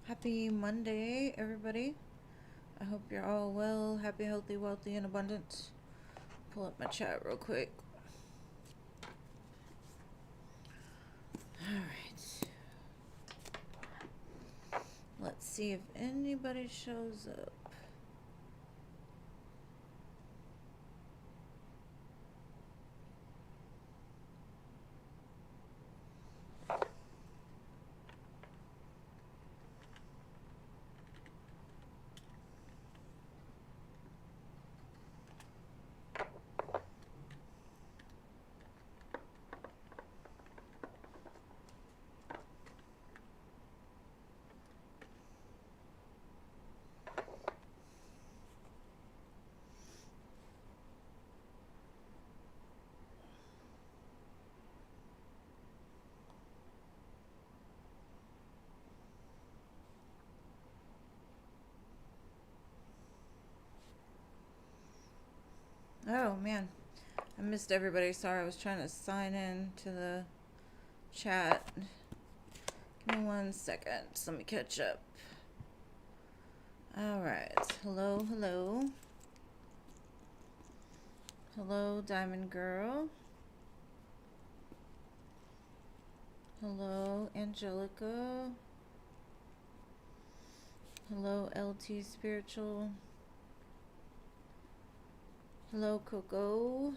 Happy Monday, everybody. I hope you're all well, happy, healthy, wealthy, and abundant. Pull up my chat real quick. Alright. Let's see if anybody shows up. Oh man, I missed everybody. Sorry, I was trying to sign in to the chat. Give me 1 second. Let me catch up. Alright. Hello, hello. Hello, Diamond Girl. Hello, Angelica. Hello, LT Spiritual. Hello, Coco.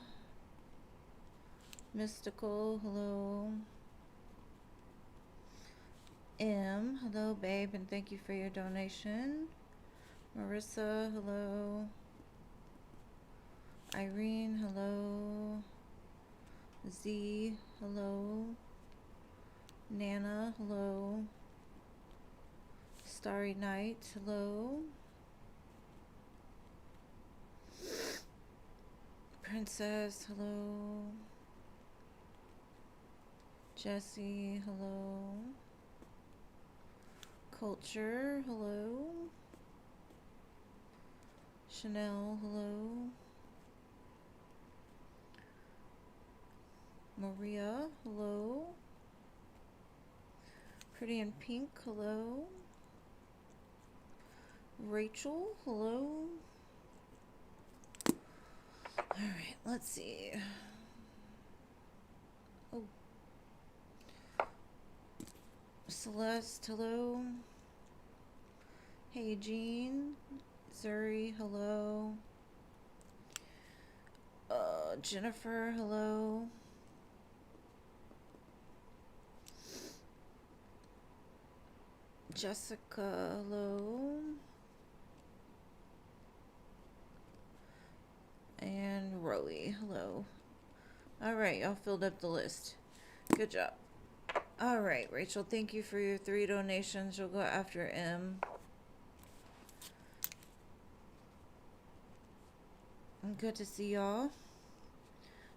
Mystical, hello. M, hello, babe, and thank you for your donation. Marissa, hello. Irene, hello. Z, hello. Nana, hello. Starry Night, hello. Princess, hello. Jessie, hello. Culture, hello. Chanel, hello. Maria, hello. Pretty in Pink, hello. Rachel, hello. Alright, let's see. Oh. Celeste, hello. Hey, Jean. Zuri, hello. Jennifer, hello. Jessica, hello. And Rowie, hello. Alright, y'all filled up the list. Good job. Alright, Rachel, thank you for your 3 donations. You'll go after M. Good to see y'all.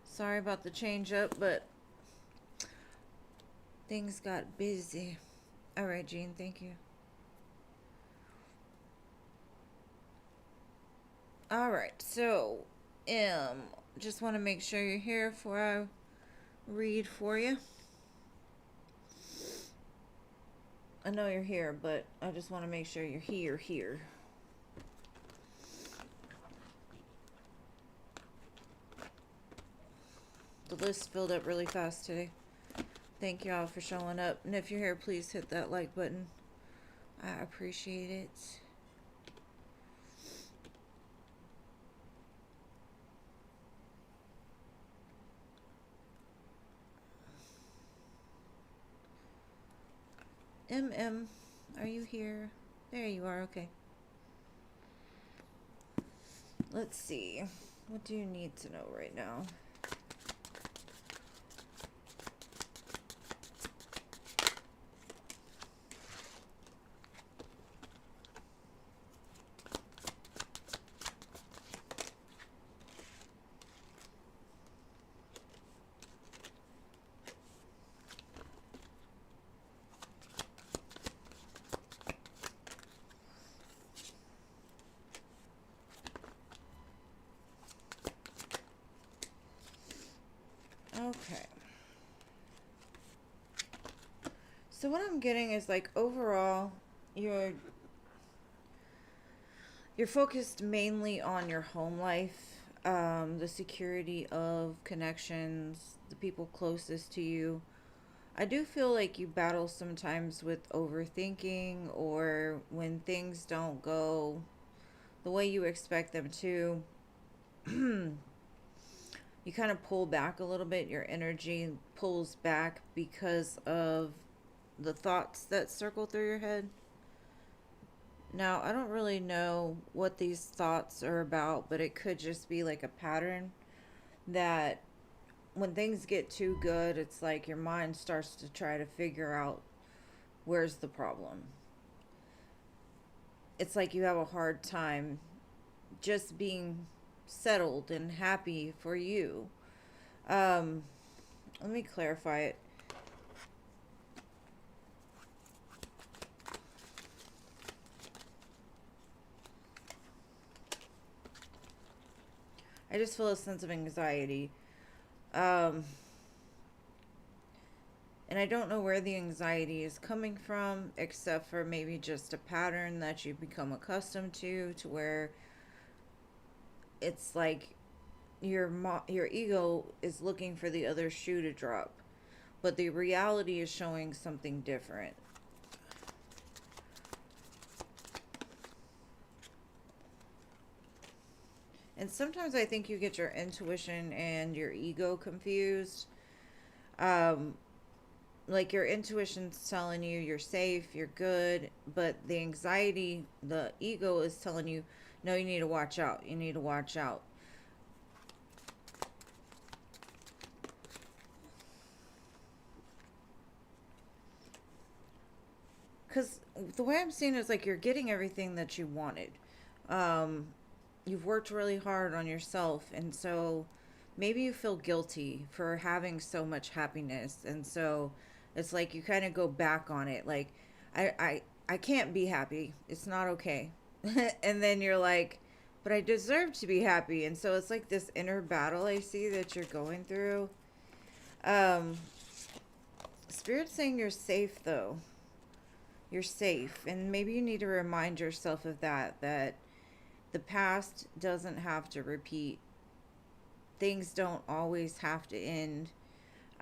Sorry about the change up, but things got busy. Alright, Jean, thank you. Alright, so just want to make sure you're here before I read for you. I know you're here, but I just want to make sure you're here. The list filled up really fast today. Thank y'all for showing up. And if you're here, please hit that like button. I appreciate it. MM, are you here? There you are, okay. Let's see. What do you need to know right now? Okay. So what I'm getting is like overall you're you're focused mainly on your home life, the security of connections, the people closest to you. I do feel like you battle sometimes with overthinking, or when things don't go the way you expect them to. You kind of pull back a little bit. Your energy pulls back because of the thoughts that circle through your head. Now, I don't really know what these thoughts are about, but it could just be like a pattern that when things get too good, it's like your mind starts to try to figure out where's the problem. It's like you have a hard time just being settled and happy for you. Um, Let me clarify it. I just feel a sense of anxiety. Um, and I don't know where the anxiety is coming from, except for maybe just a pattern that you become accustomed to where it's like your ego is looking for the other shoe to drop, but the reality is showing something different. And sometimes I think you get your intuition and your ego confused. Um, like your intuition's telling you you're safe, you're good, but the anxiety, the ego is telling you, no, you need to watch out. You need to watch out. Because the way I'm seeing it is like you're getting everything that you wanted. Um, you've worked really hard on yourself, and so maybe you feel guilty for having so much happiness, and so it's like you kind of go back on it. Like, I can't be happy. It's not okay. And then you're like, but I deserve to be happy, and so it's like this inner battle I see that you're going through. Um, Spirit's saying you're safe though. You're safe, and maybe you need to remind yourself of that the past doesn't have to repeat. Things don't always have to end.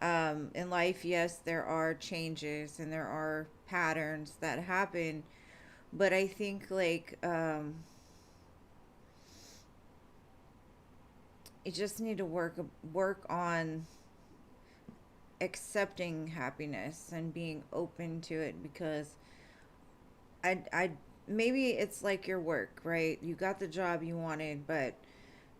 In life, yes, there are changes and there are patterns that happen, but I think like you just need to work on accepting happiness and being open to it, because I maybe it's like your work, right? You got the job you wanted, but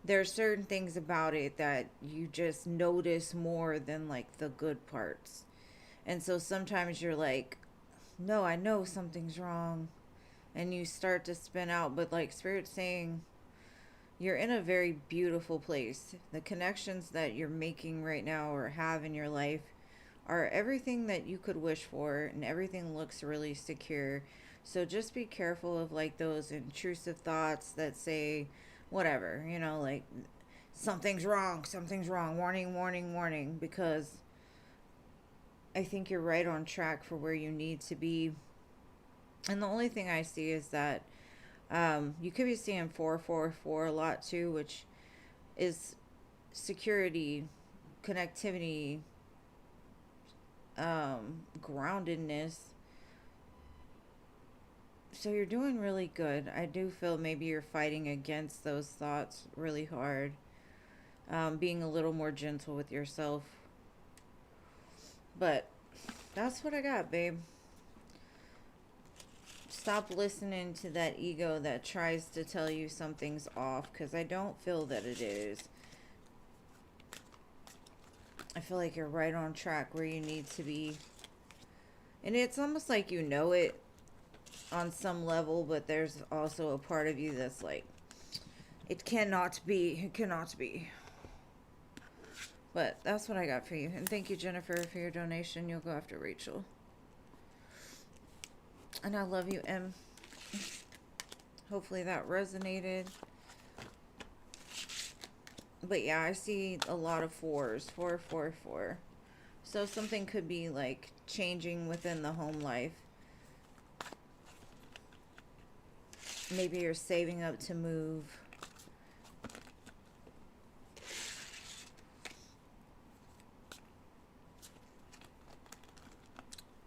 there are certain things about it that you just notice more than like the good parts. And so sometimes you're like, no, I know something's wrong. And you start to spin out, but like Spirit's saying, you're in a very beautiful place. The connections that you're making right now or have in your life are everything that you could wish for, and everything looks really secure. So just be careful of like those intrusive thoughts that say whatever, like something's wrong, warning, warning, warning, because I think you're right on track for where you need to be. And the only thing I see is that you could be seeing 444 a lot too, which is security, connectivity, groundedness. So you're doing really good. I do feel maybe you're fighting against those thoughts really hard. Being a little more gentle with yourself. But that's what I got, babe. Stop listening to that ego that tries to tell you something's off, because I don't feel that it is. I feel like you're right on track where you need to be. And it's almost like you know it on some level, but there's also a part of you that's like, it cannot be. It cannot be. But that's what I got for you. And thank you, Jennifer, for your donation. You'll go after Rachel. And I love you, M. Hopefully that resonated. But yeah, I see a lot of fours. 444. So something could be like changing within the home life. Maybe you're saving up to move.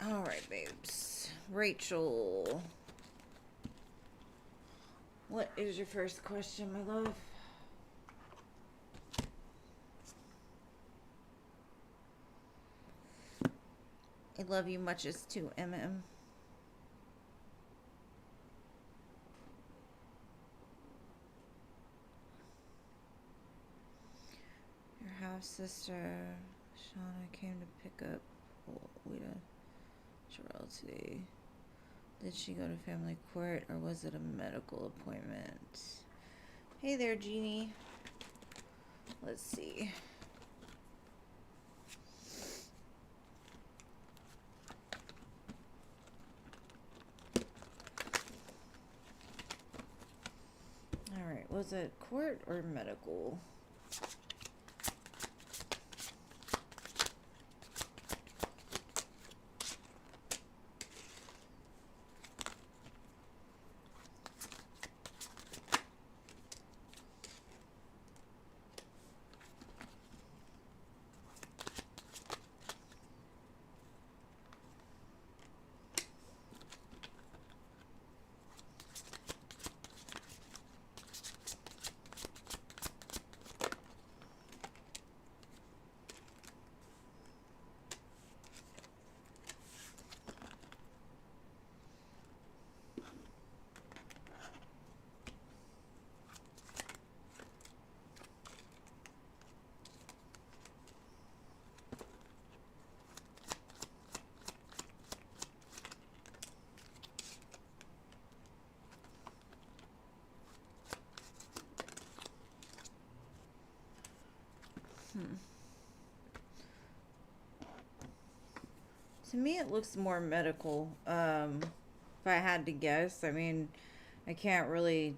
All right, babes. Rachel. What is your first question, my love? I love you much as to MM. Your half sister, Shauna, came to pick up Wita Sherelle today. Did she go to family court or was it a medical appointment? Hey there, Jeannie. Let's see. All right, was it court or medical? To me, it looks more medical. If I had to guess, I mean, I can't really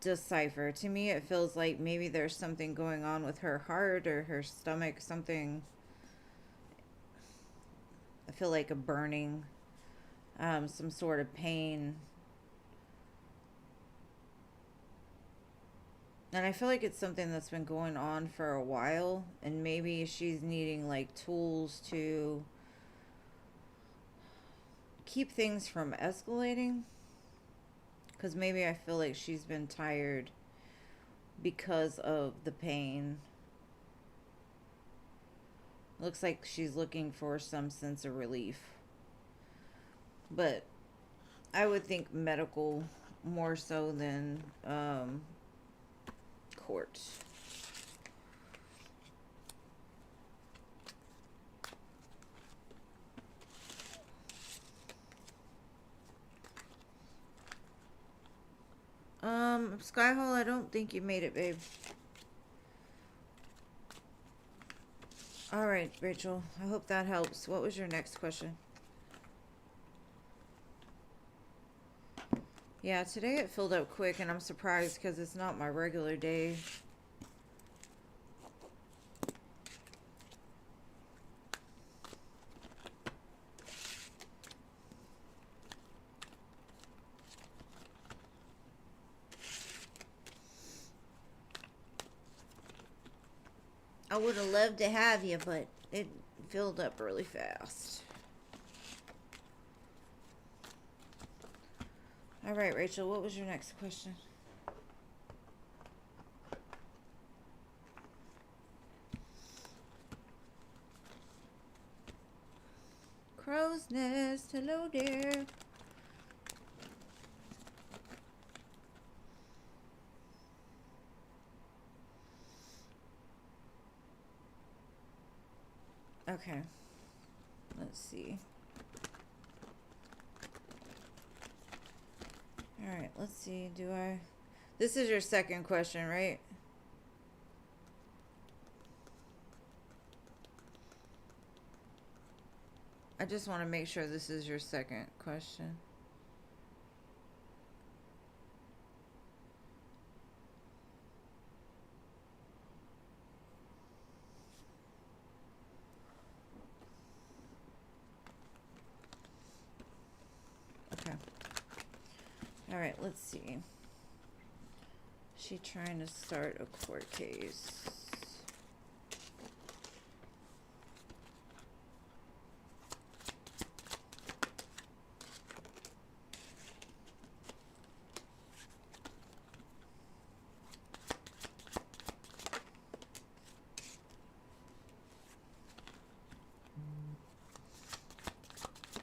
decipher. To me, it feels like maybe there's something going on with her heart or her stomach, something. I feel like a burning, some sort of pain. And I feel like it's something that's been going on for a while, and maybe she's needing like tools to keep things from escalating. Because maybe I feel like she's been tired because of the pain. Looks like she's looking for some sense of relief. But I would think medical more so than court. Skyhole, I don't think you made it, babe. All right, Rachel. I hope that helps. What was your next question? Yeah, today it filled up quick, and I'm surprised because it's not my regular day. I would have loved to have you, but it filled up really fast. All right, Rachel, what was your next question? Crow's Nest, hello there. Okay, let's see. All right, let's see. This is your second question, right? I just want to make sure this is your second question. Okay. All right, let's see. She trying to start a court case.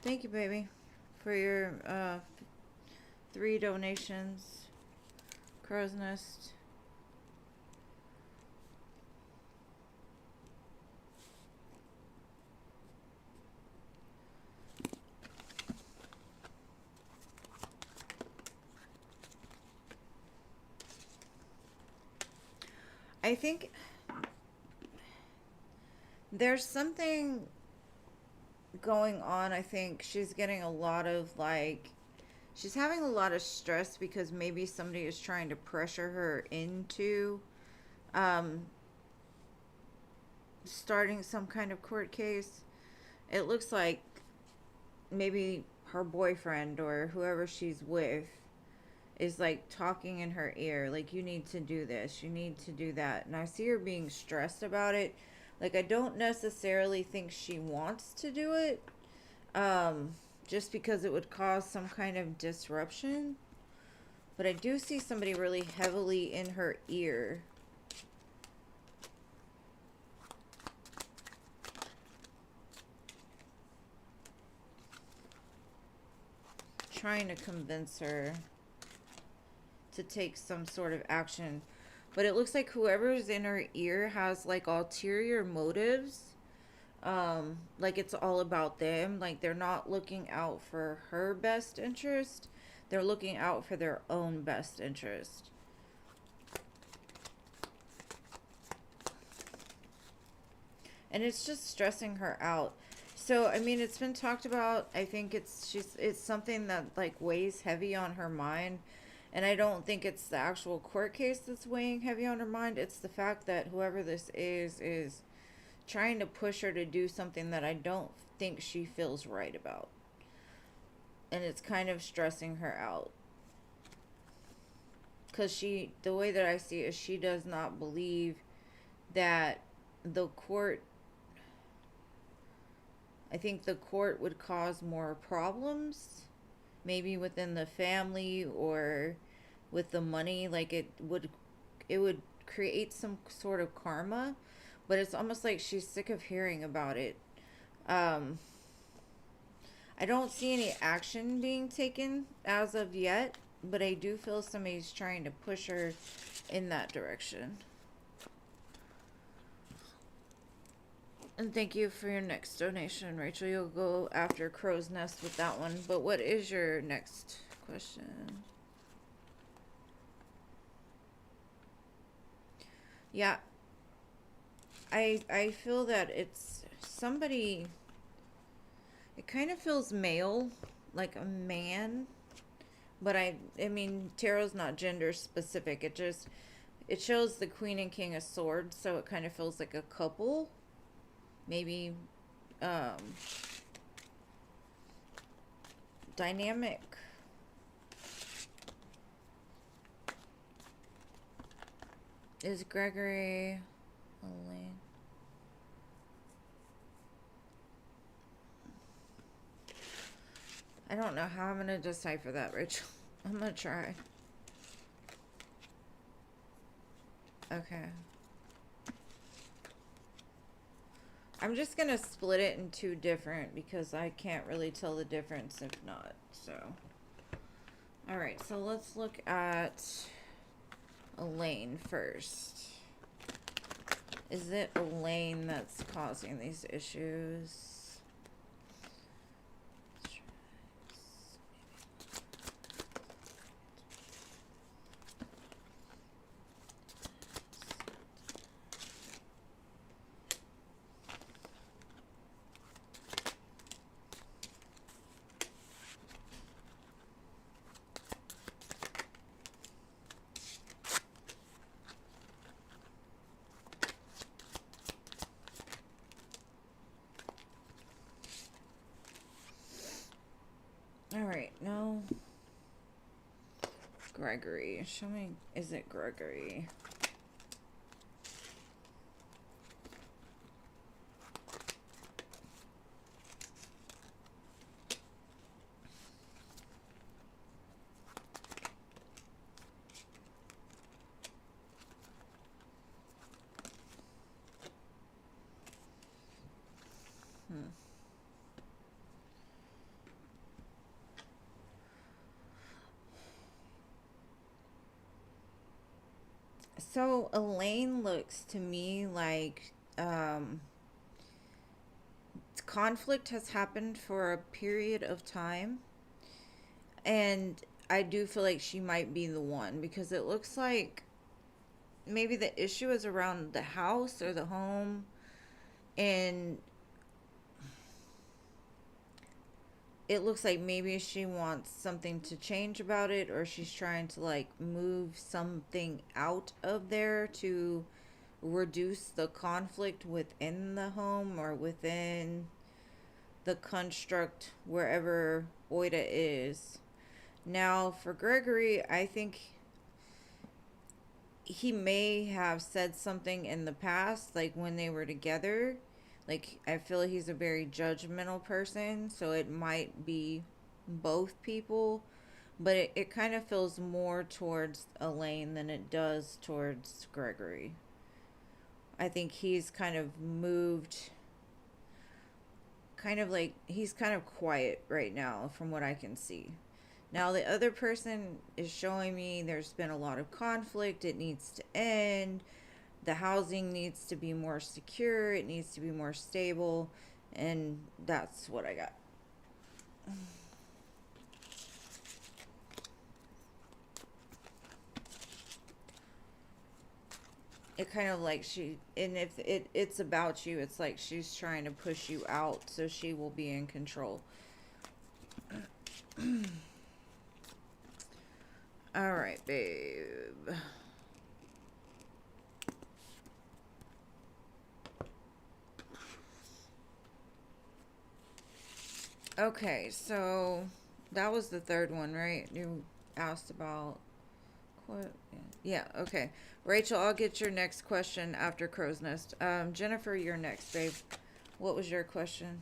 Thank you, baby, for your 3 donations. Crow's Nest. I think there's something going on. I think she's getting a lot of, like, she's having a lot of stress because maybe somebody is trying to pressure her into um, starting some kind of court case. It looks like maybe her boyfriend or whoever she's with is like talking in her ear, like, you need to do this, you need to do that. And I see her being stressed about it. Like, I don't necessarily think she wants to do it, just because it would cause some kind of disruption. But I do see somebody really heavily in her ear. Trying to convince her to take some sort of action. But it looks like whoever's in her ear has like ulterior motives. Like it's all about them. Like they're not looking out for her best interest. They're looking out for their own best interest. And it's just stressing her out. So, I mean, it's been talked about. I think it's something that like weighs heavy on her mind. And I don't think it's the actual court case that's weighing heavy on her mind. It's the fact that whoever this is trying to push her to do something that I don't think she feels right about. And it's kind of stressing her out. Because the way that I see it is she does not believe that the court, I think the court would cause more problems, maybe within the family or with the money. Like it would create some sort of karma, but it's almost like she's sick of hearing about it. I don't see any action being taken as of yet, but I do feel somebody's trying to push her in that direction. And thank you for your next donation, Rachel. You'll go after Crow's Nest with that one. But what is your next question? Yeah. I feel that it's somebody, it kind of feels male, like a man. But I mean, tarot's not gender specific. It shows the Queen and King of Swords, so it kind of feels like a couple. Maybe dynamic. Is Gregory Elaine? I don't know how I'm going to decipher that, Rachel. I'm going to try. Okay. I'm just going to split it in 2 different because I can't really tell the difference if not. So, alright, so let's look at Elaine first. Is it Elaine that's causing these issues? Alright, no. Gregory. Show me, is it Gregory? So Elaine looks to me like conflict has happened for a period of time, and I do feel like she might be the one because it looks like maybe the issue is around the house or the home, and it looks like maybe she wants something to change about it, or she's trying to like move something out of there to reduce the conflict within the home or within the construct wherever Oida is. Now, for Gregory, I think he may have said something in the past, like when they were together. Like, I feel he's a very judgmental person, so it might be both people. But it kind of feels more towards Elaine than it does towards Gregory. I think he's kind of moved, kind of like, he's kind of quiet right now from what I can see. Now, the other person is showing me there's been a lot of conflict. It needs to end. The housing needs to be more secure. It needs to be more stable. And that's what I got. It kind of like and if it's about you, it's like she's trying to push you out so she will be in control. All right, babe. Okay, so that was the third one, right? You asked about what? Yeah, okay. Rachel, I'll get your next question after Crow's Nest. Jennifer, you're next, babe. What was your question?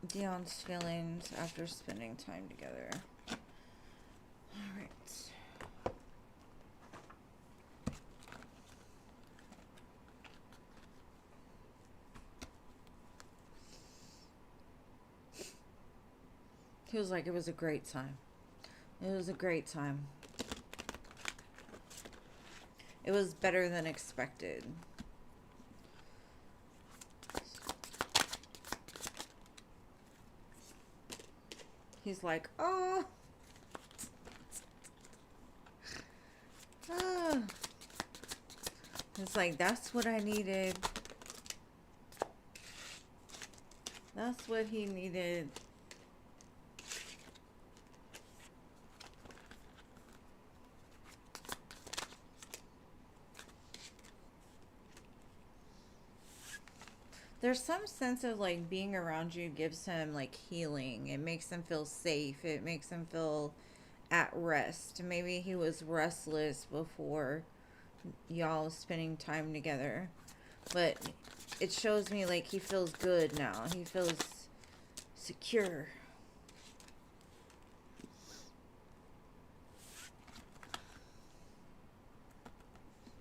Dion's feelings after spending time together. All right. Feels like it was a great time. It was a great time. It was better than expected. He's like, oh. Oh. It's like, that's what I needed. That's what he needed. There's some sense of like being around you gives him like healing. It makes him feel safe. It makes him feel at rest. Maybe he was restless before y'all spending time together. But it shows me like he feels good now. He feels secure.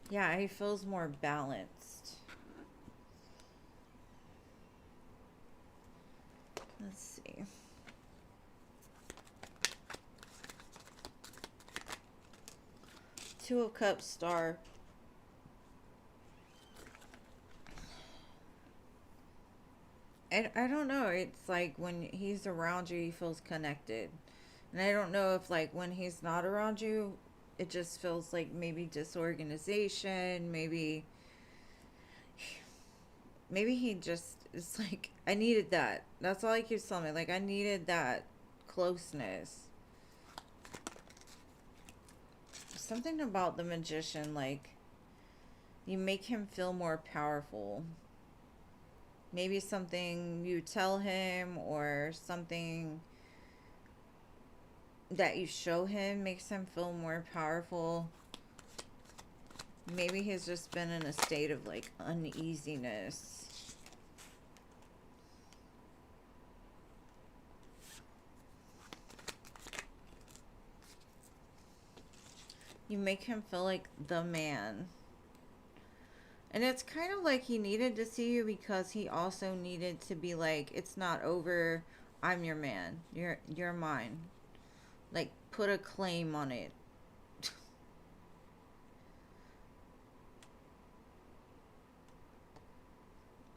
Yeah, he feels more balanced. Let's see. Two of Cups, Star. I don't know. It's like when he's around you, he feels connected. And I don't know if like when he's not around you, it just feels like maybe disorganization, maybe he just it's like I needed that. That's all he keeps telling me. Like I needed that closeness. Something about the magician, like you make him feel more powerful. Maybe something you tell him or something that you show him makes him feel more powerful. Maybe he's just been in a state of like uneasiness. You make him feel like the man. And it's kind of like he needed to see you because he also needed to be like, it's not over. I'm your man. You're mine. Like, put a claim on it.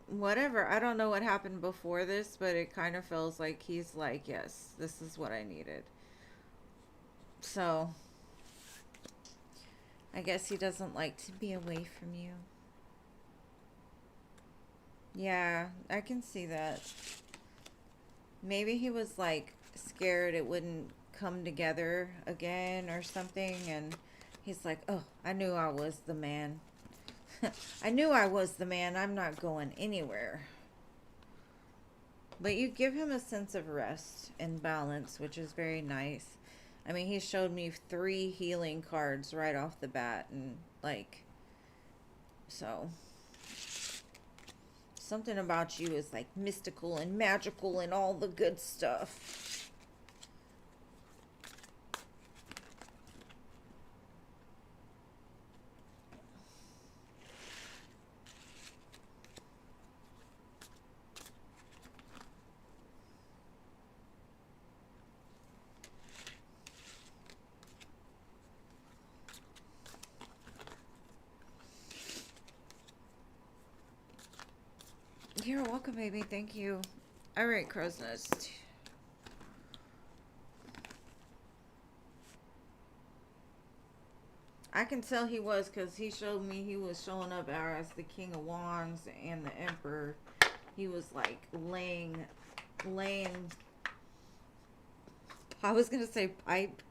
Whatever. I don't know what happened before this, but it kind of feels like he's like, yes, this is what I needed. So, I guess he doesn't like to be away from you. Yeah, I can see that. Maybe he was like scared it wouldn't come together again or something, and he's like, oh, I knew I was the man. I knew I was the man. I'm not going anywhere. But you give him a sense of rest and balance, which is very nice. I mean, he showed me 3 healing cards right off the bat, and like, so something about you is like mystical and magical and all the good stuff. You're welcome, baby. Thank you. All right, Crow's Nest. I can tell he was because he showed me he was showing up as the King of Wands and the Emperor. He was like laying. I was gonna say pipe.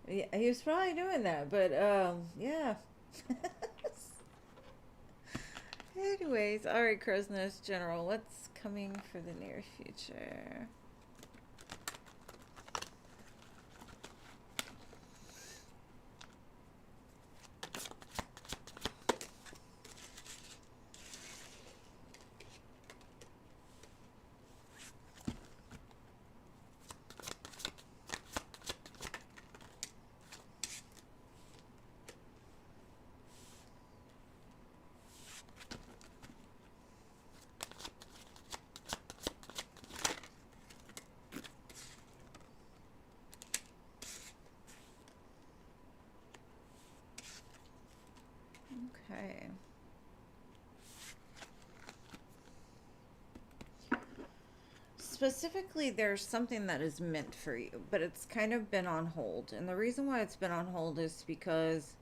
Yeah, he was probably doing that, but yeah. Anyways, all right, Crow's Nest General. What's coming for the near future? Okay. Specifically, there's something that is meant for you, but it's kind of been on hold. And the reason why it's been on hold is because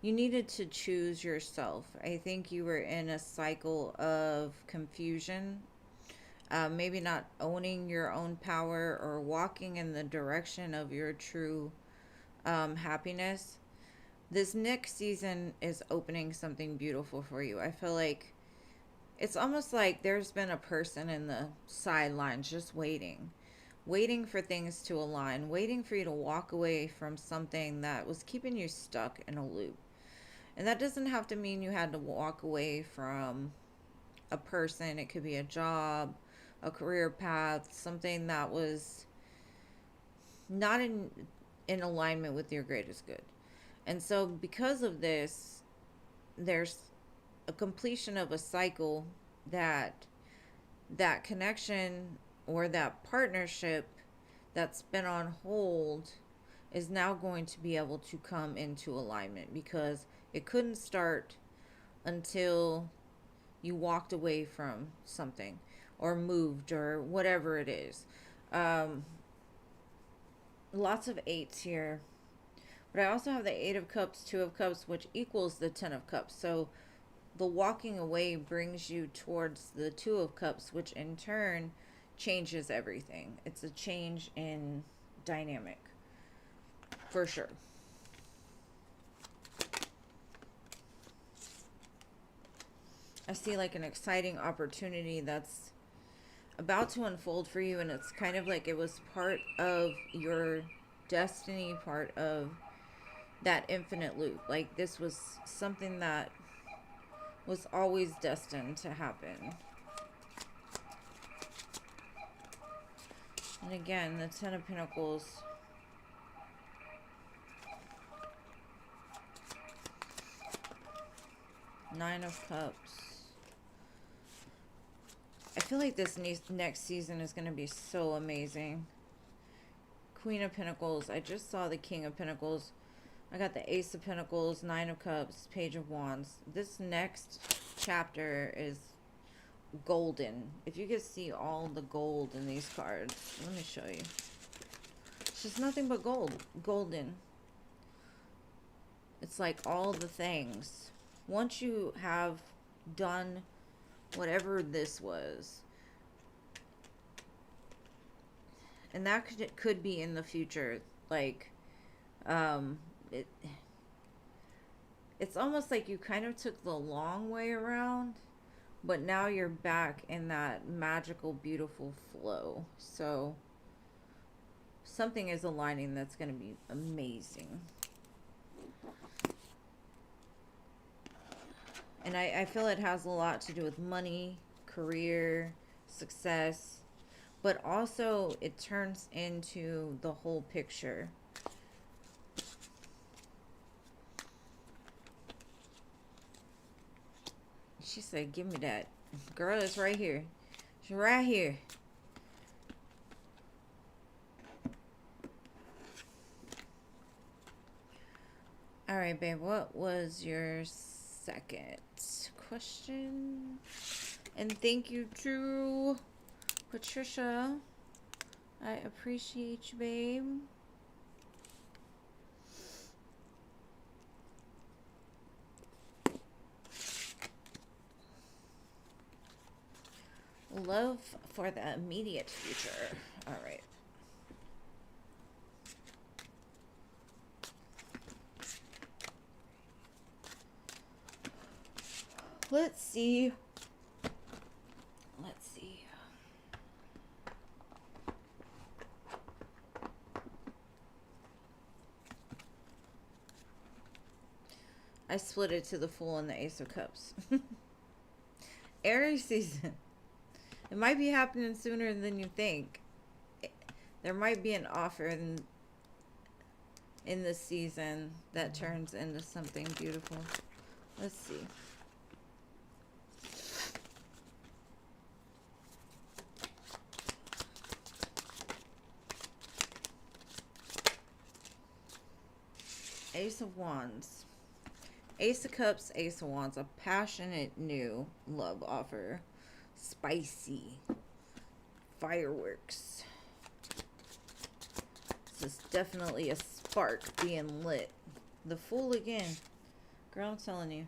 you needed to choose yourself. I think you were in a cycle of confusion, maybe not owning your own power or walking in the direction of your true happiness. This next season is opening something beautiful for you. I feel like it's almost like there's been a person in the sidelines just waiting for things to align, waiting for you to walk away from something that was keeping you stuck in a loop. And that doesn't have to mean you had to walk away from a person. It could be a job, a career path, something that was not in alignment with your greatest good. And so because of this, there's a completion of a cycle that that connection or that partnership that's been on hold is now going to be able to come into alignment because it couldn't start until you walked away from something or moved or whatever it is. Um, Lots of 8s here. But I also have the 8 of Cups, 2 of Cups, which equals the 10 of Cups. So the walking away brings you towards the 2 of Cups, which in turn changes everything. It's a change in dynamic, for sure. I see like an exciting opportunity that's about to unfold for you, and it's kind of like it was part of your destiny, part of that infinite loop. Like this was something that was always destined to happen. And again, the Ten of Pentacles. Nine of Cups. I feel like this next season is going to be so amazing. Queen of Pentacles. I just saw the King of Pentacles. I got the Ace of Pentacles, Nine of Cups, Page of Wands. This next chapter is golden. If you can see all the gold in these cards, let me show you. It's just nothing but gold. Golden. It's like all the things. Once you have done whatever this was, and that could be in the future, like it's almost like you kind of took the long way around, but now you're back in that magical, beautiful flow. So something is aligning that's going to be amazing. And I feel it has a lot to do with money, career, success, but also it turns into the whole picture. She said, give me that. Girl, it's right here. It's right here. All right, babe. What was your second question? And thank you to Patricia. I appreciate you, babe. Love for the immediate future. All right. Let's see. Let's see. I split it to the Fool and the Ace of Cups. Aries season. It might be happening sooner than you think. There might be an offer in this season that turns into something beautiful. Let's see. Ace of Wands. Ace of Cups, Ace of Wands. A passionate new love offer. Spicy. Fireworks. This is definitely a spark being lit. The Fool again. Girl, I'm telling you.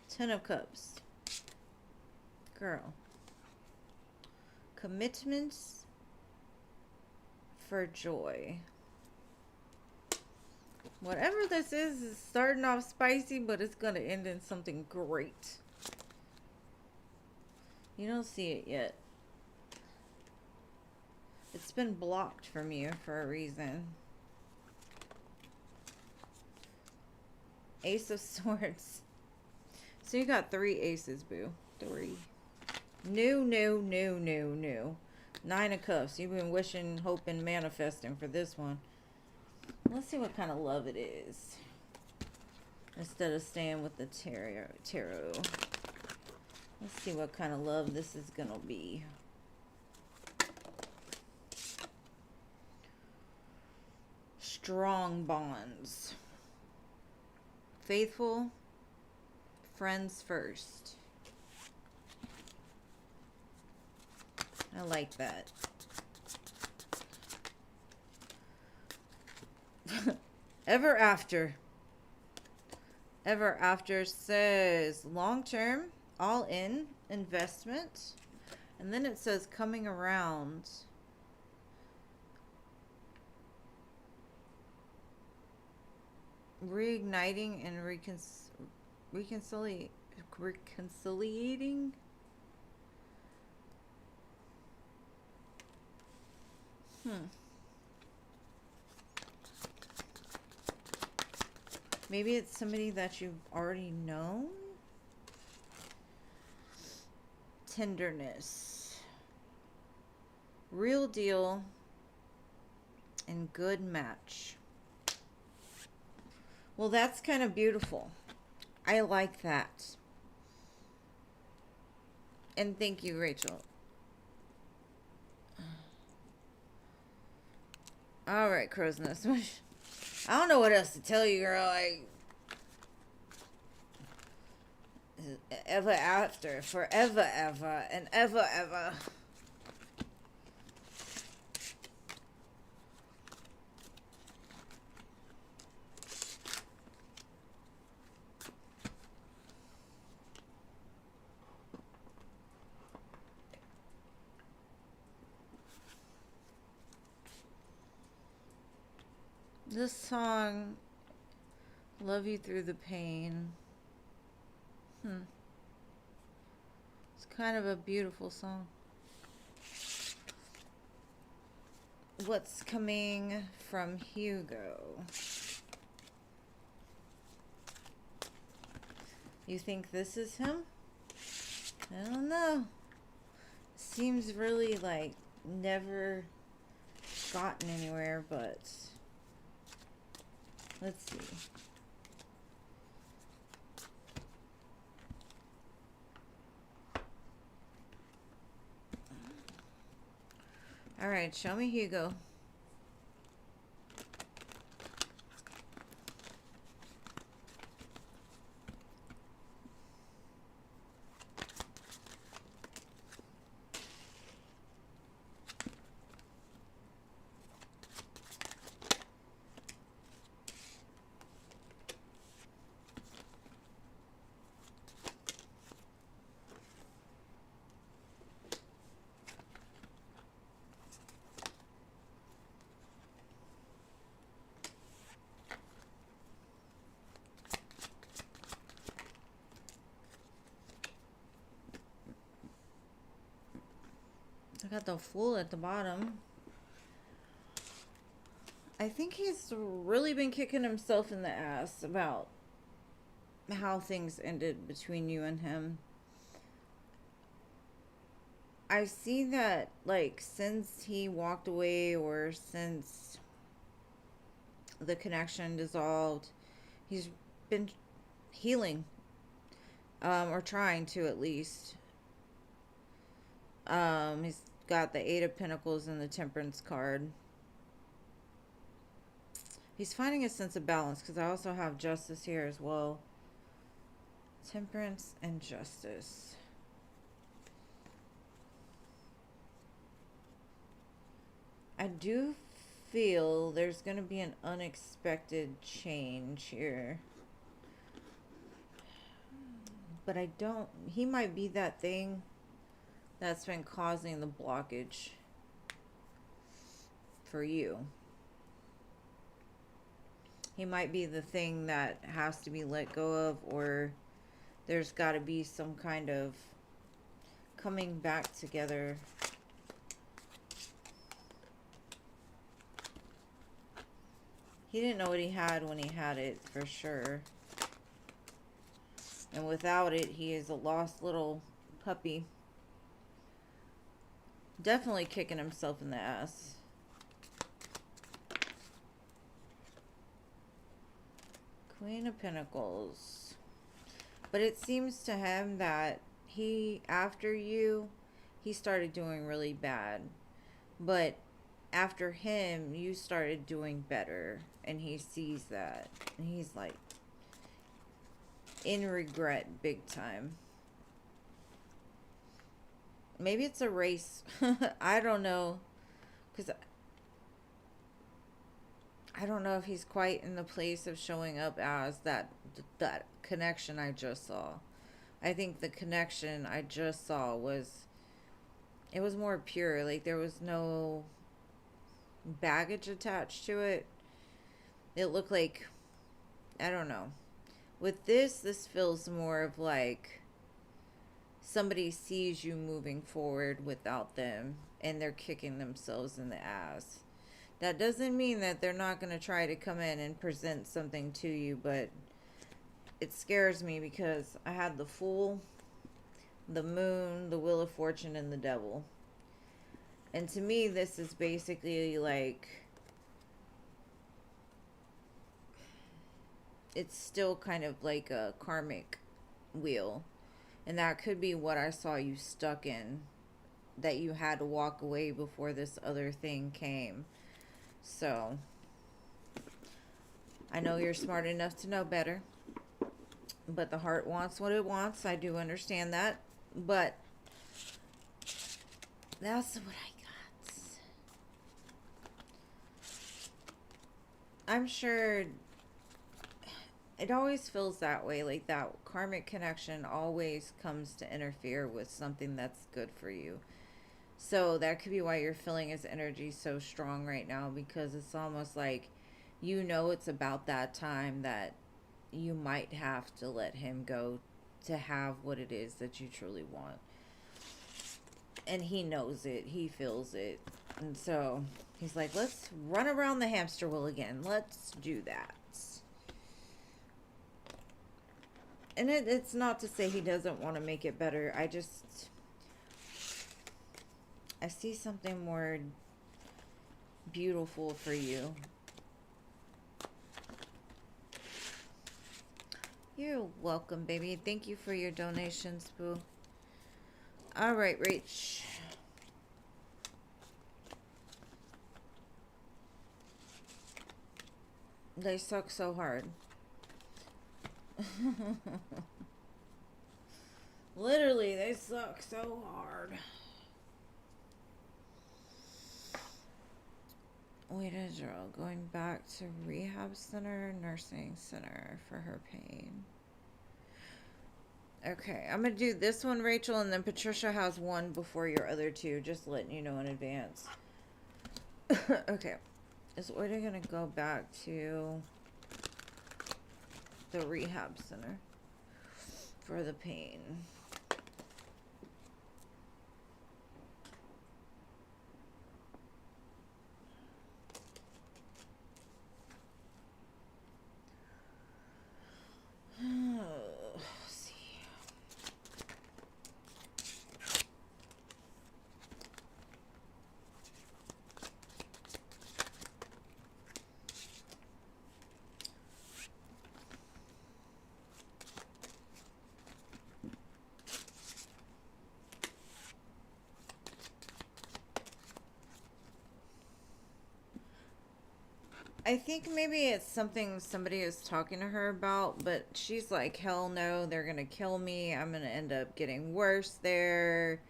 Ten of Cups. Girl. Commitments for joy. Whatever this is starting off spicy, but it's going to end in something great. You don't see it yet. It's been blocked from you for a reason. Ace of Swords. So you got 3 aces, boo. 3. New. Nine of Cups. You've been wishing, hoping, manifesting for this one. Let's see what kind of love it is. Instead of staying with the tarot. Let's see what kind of love this is going to be. Strong bonds. Faithful. Friends first. I like that. Ever after. Ever after says long term, all in, investment. And then it says coming around. reigniting and reconciliating. Hmm. Maybe it's somebody that you've already known. Tenderness. Real deal and good match. Well, that's kind of beautiful. I like that. And thank you, Rachel. All right, Crow's Nest. I don't know what else to tell you, girl. Ever after, forever, ever, and ever, ever. This song, Love You Through the Pain. It's kind of a beautiful song. What's coming from Hugo? You think this is him? I don't know. Seems really like never gotten anywhere, but let's see. All right, show me Hugo. I got the Fool at the bottom. I think he's really been kicking himself in the ass about how things ended between you and him. I see that, like, since he walked away or since the connection dissolved, he's been healing, or trying to at least. He's got the Eight of Pentacles and the Temperance card. He's finding a sense of balance, because I also have Justice here as well. Temperance and Justice. I do feel there's going to be an unexpected change here. But I don't... He might be that thing that's been causing the blockage for you. He might be the thing that has to be let go of, or there's got to be some kind of coming back together. He didn't know what he had when he had it, for sure. And without it, he is a lost little puppy. Definitely kicking himself in the ass. Queen of Pentacles. But it seems to him that he, after you, he started doing really bad. But after him, you started doing better. And he sees that. And he's like in regret big time. Maybe it's a race. I don't know. Because I don't know if he's quite in the place of showing up as that connection I just saw. I think the connection I just saw was, it was more pure. Like, there was no baggage attached to it. It looked like I don't know. With this feels more of like somebody sees you moving forward without them and they're kicking themselves in the ass. That doesn't mean that they're not going to try to come in and present something to you, but it scares me because I had the Fool, the Moon, the Wheel of Fortune, and the Devil. And to me, this is basically like, it's still kind of like a karmic wheel. And that could be what I saw you stuck in, that you had to walk away before this other thing came. So, I know you're smart enough to know better, but the heart wants what it wants. I do understand that, but that's what I got. I'm sure it always feels that way, like that karmic connection always comes to interfere with something that's good for you. So that could be why you're feeling his energy so strong right now, because it's almost like you know it's about that time that you might have to let him go to have what it is that you truly want. And he knows it, he feels it. And so he's like, let's run around the hamster wheel again. Let's do that. And it's not to say he doesn't want to make it better. I see something more beautiful for you. You're welcome, baby. Thank you for your donations, boo. All right, Rach. They suck so hard. Literally, they suck so hard. Wait a girl, going back to rehab center, nursing center for her pain. Okay, I'm going to do this one, Rachel, and then Patricia has one before your other two, just letting you know in advance. Okay, is Oida going to go back to the rehab center for the pain? I think maybe it's something somebody is talking to her about, but she's like, hell no, they're going to kill me. I'm going to end up getting worse there.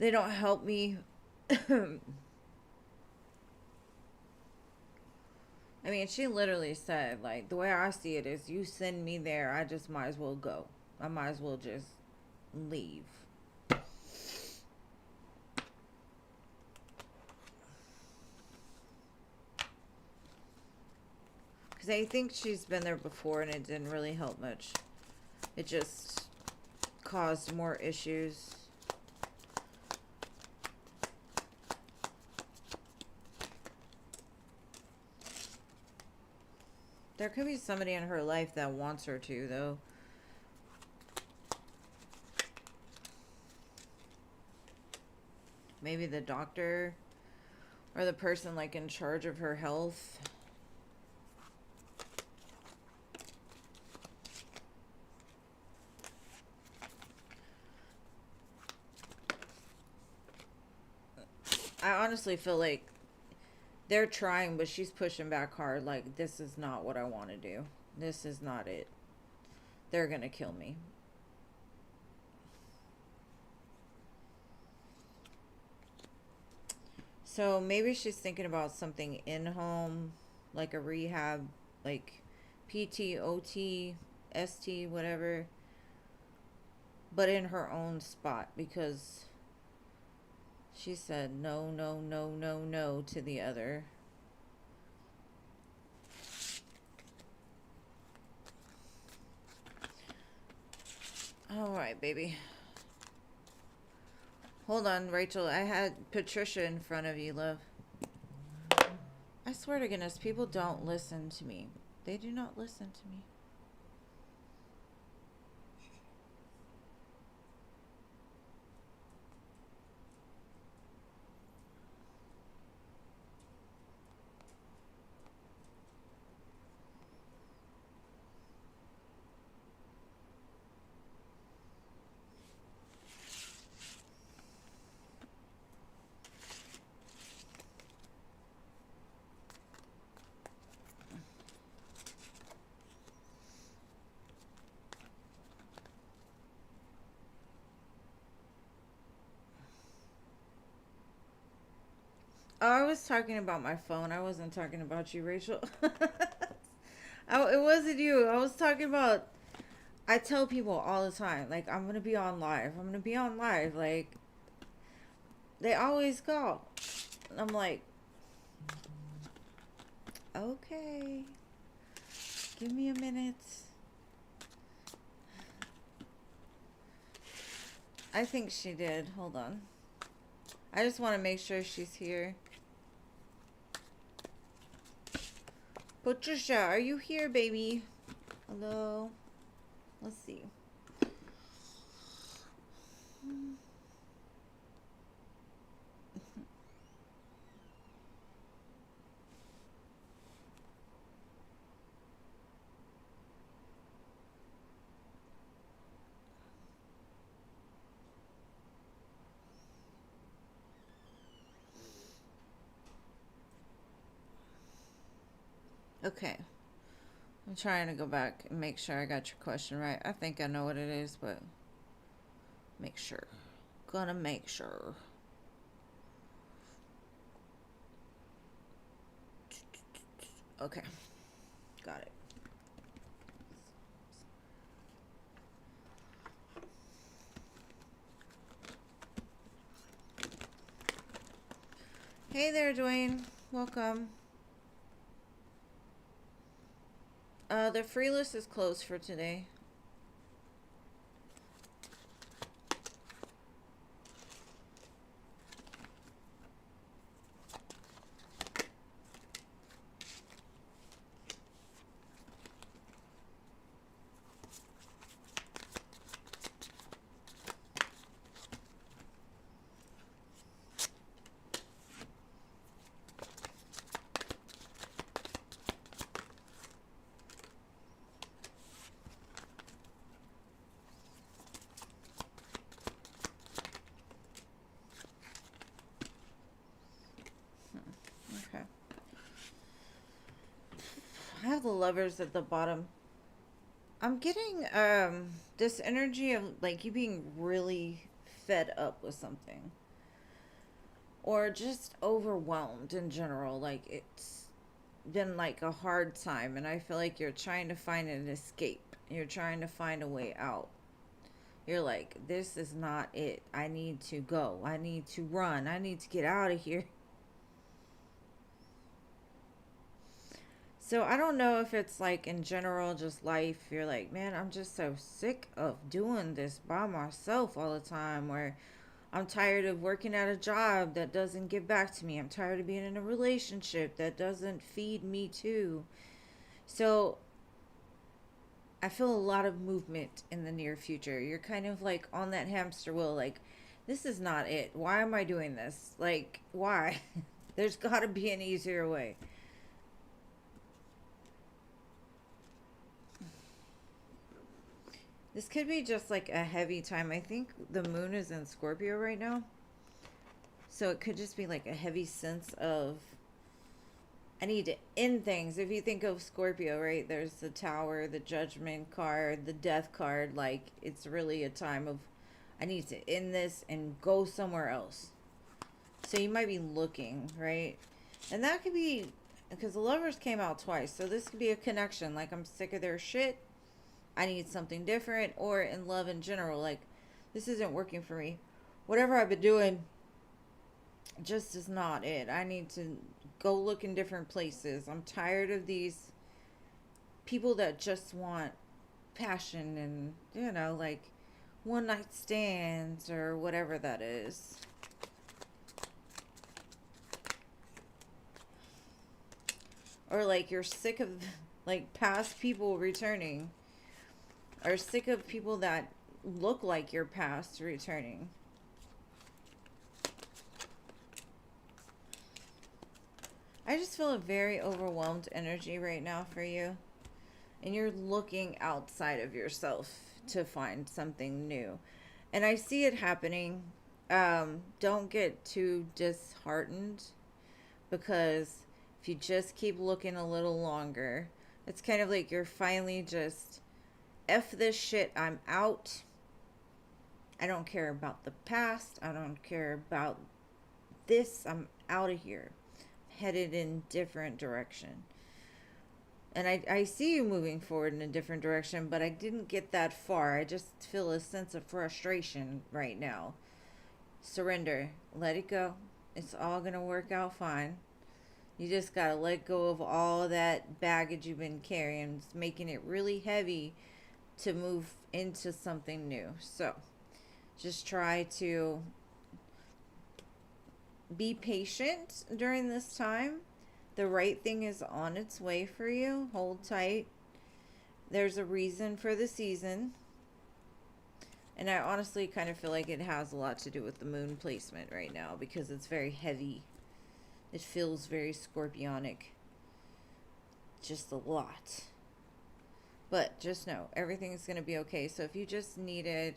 They don't help me. I mean, she literally said, like, the way I see it is you send me there, I just might as well go. I might as well just leave. Because I think she's been there before and it didn't really help much. It just caused more issues. There could be somebody in her life that wants her to, though. Maybe the doctor or the person like in charge of her health. I honestly feel like they're trying, but she's pushing back hard. Like, this is not what I want to do. This is not it. They're going to kill me. So maybe she's thinking about something in home, like a rehab, like PT, OT, ST, whatever, but in her own spot, because she said no, no, no, no, no to the other. All right, baby. Hold on, Rachel. I had Patricia in front of you, love. I swear to goodness, people don't listen to me. They do not listen to me. Oh, I was talking about my phone. I wasn't talking about you, Rachel. It wasn't you. I was talking about. I tell people all the time, like, I'm gonna be on live. I'm gonna be on live. Like, they always call. I'm like, okay, give me a minute. I think she did. Hold on. I just want to make sure she's here. Patricia, are you here, baby? Hello. Let's see. Okay. I'm trying to go back and make sure I got your question right. I think I know what it is, but make sure. Gonna make sure. Okay. Got it. Hey there, Dwayne. Welcome. The free list is closed for today. Okay. I have the lovers at the bottom. I'm getting this energy of like you being really fed up with something or just overwhelmed in general. Like it's been like a hard time and I feel like you're trying to find an escape. You're trying to find a way out. You're like, this is not it. I need to go. I need to run. I need to get out of here. So I don't know if it's like in general, just life. You're like, man, I'm just so sick of doing this by myself all the time. Or I'm tired of working at a job that doesn't give back to me. I'm tired of being in a relationship that doesn't feed me too. So I feel a lot of movement in the near future. You're kind of like on that hamster wheel, like, this is not it. Why am I doing this? Like, why? There's got to be an easier way. This could be just like a heavy time. I think the moon is in Scorpio right now. So it could just be like a heavy sense of I need to end things. If you think of Scorpio, right? There's the Tower, the Judgment card, the Death card. Like it's really a time of I need to end this and go somewhere else. So you might be looking, right? And that could be because the Lovers came out twice. So this could be a connection. Like I'm sick of their shit. I need something different, or in love in general, like this isn't working for me. Whatever I've been doing just is not it. I need to go look in different places. I'm tired of these people that just want passion and, like one night stands or whatever that is. Or like you're sick of like past people returning. Or sick of people that look like your past returning. I just feel a very overwhelmed energy right now for you. And you're looking outside of yourself to find something new. And I see it happening. Don't get too disheartened, because if you just keep looking a little longer, it's kind of like you're finally just, F this shit, I'm out. I don't care about the past. I don't care about this. I'm out of here. Headed in different direction. And I see you moving forward in a different direction, but I didn't get that far. I just feel a sense of frustration right now. Surrender. Let it go. It's all going to work out fine. You just got to let go of all that baggage you've been carrying. It's making it really heavy to move into something new. So just try to be patient during this time. The right thing is on its way for you. Hold tight. There's a reason for the season. And I honestly kind of feel like it has a lot to do with the moon placement right now, because it's very heavy. It feels very scorpionic. Just a lot. But just know, everything's going to be okay. So if you just needed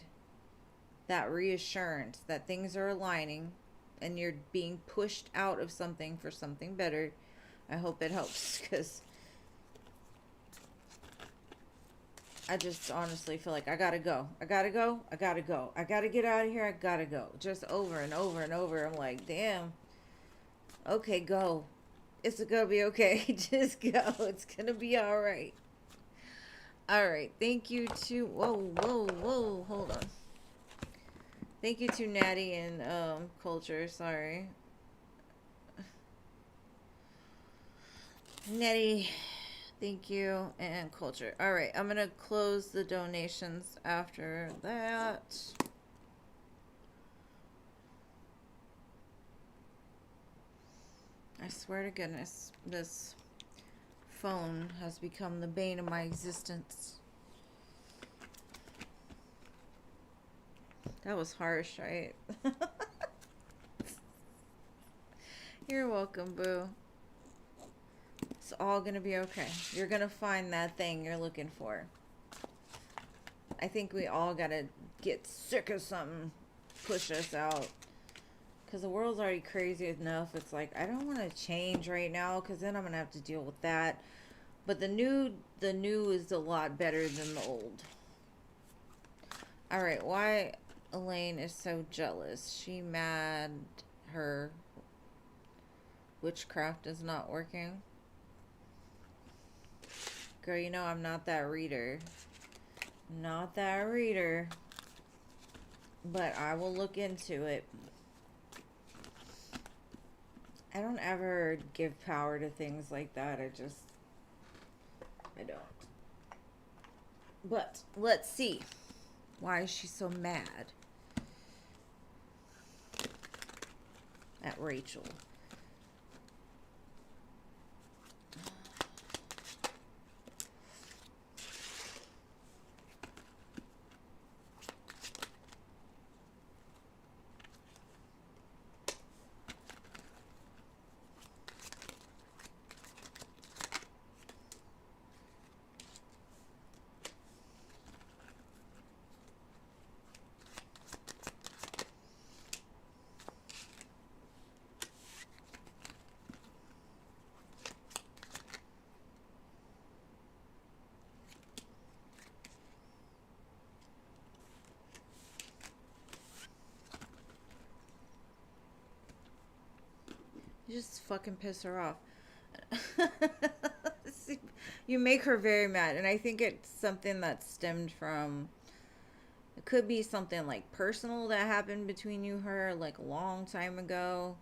that reassurance that things are aligning and you're being pushed out of something for something better, I hope it helps, because I just honestly feel like I gotta go. I gotta go. I gotta go. I gotta get out of here. I gotta go. Just over and over and over. I'm like, damn. Okay, go. It's gonna be okay. Just go. It's gonna be alright. Alright. Thank you to... Whoa. Hold on. Thank you to Natty and Culture. Sorry. Nettie, thank you, and Culture. All right, I'm going to close the donations after that. I swear to goodness, this phone has become the bane of my existence. That was harsh, right? You're welcome, boo. It's all gonna be okay. You're gonna find that thing you're looking for. I think we all gotta get sick of something, push us out. Because the world's already crazy enough. It's like, I don't want to change right now, because then I'm gonna have to deal with that. But the new is a lot better than the old. Alright, why Elaine is so jealous? She mad her witchcraft is not working? Girl, you know I'm not that reader. Not that reader. But I will look into it. I don't ever give power to things like that. I don't. But let's see. Why is she so mad at Rachel? You just fucking piss her off. You make her very mad, and I think it's something that stemmed from... It could be something like personal that happened between you and her like a long time ago.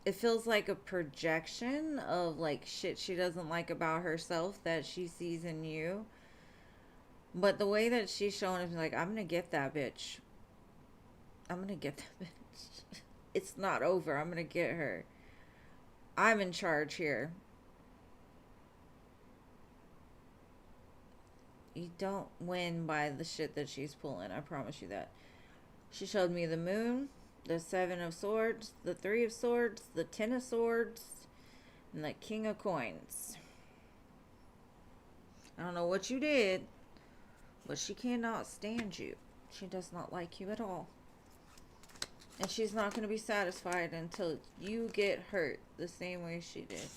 It feels like a projection of like shit she doesn't like about herself that she sees in you. But the way that she's showing is like, I'm gonna get that bitch. I'm gonna get that bitch. It's not over. I'm gonna get her. I'm in charge here. You don't win by the shit that she's pulling. I promise you that. She showed me the moon, the seven of swords, the three of swords, the 10 of swords, and the king of coins. I don't know what you did, but she cannot stand you. She does not like you at all. And she's not going to be satisfied until you get hurt the same way she did.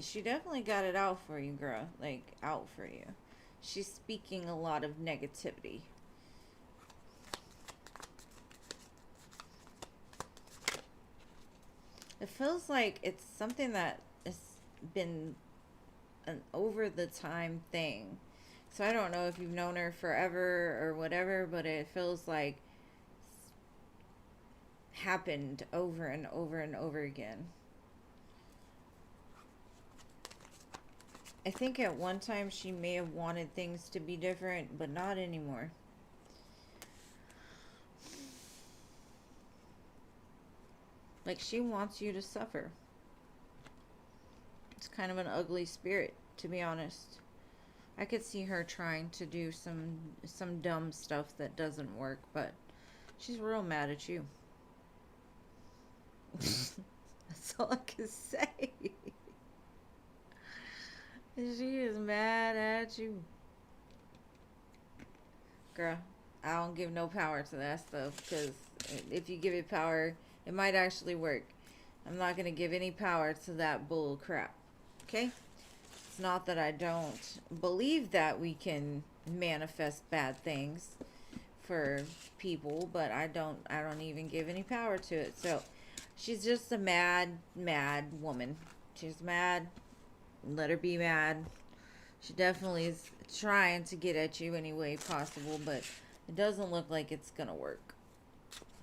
She definitely got it out for you, girl. Like, out for you. She's speaking a lot of negativity. It feels like it's something that has been an over the time thing. So I don't know if you've known her forever or whatever, but it feels like happened over and over and over again. I think at one time she may have wanted things to be different, but not anymore. Like, she wants you to suffer. It's kind of an ugly spirit, to be honest. I could see her trying to do some dumb stuff that doesn't work, but she's real mad at you. That's all I can say. She is mad at you. Girl, I don't give no power to that stuff, because if you give it power, it might actually work. I'm not going to give any power to that bull crap. Okay? It's not that I don't believe that we can manifest bad things for people, but I don't even give any power to it. So, she's just a mad woman. She's mad. Let her be mad. She definitely is trying to get at you any way possible, but it doesn't look like it's gonna work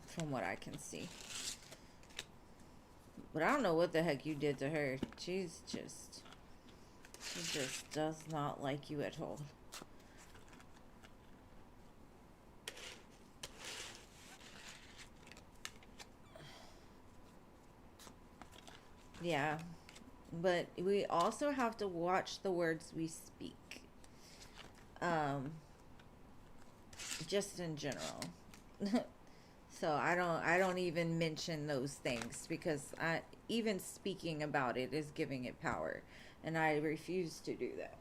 from what I can see. But I don't know what the heck you did to her. She just does not like you at all. Yeah. But we also have to watch the words we speak. Just in general. So I don't even mention those things, because even speaking about it is giving it power, and I refuse to do that.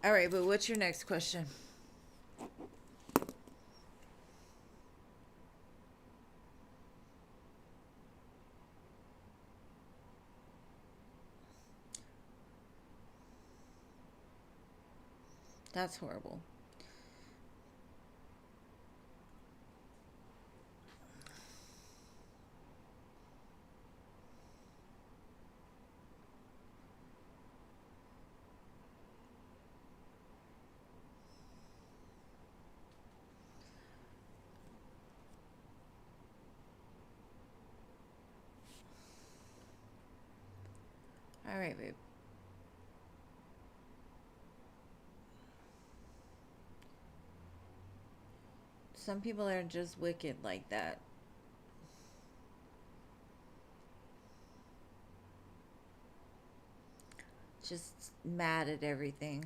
All right, but what's your next question? That's horrible. All right, babe. Some people are just wicked like that. Just mad at everything.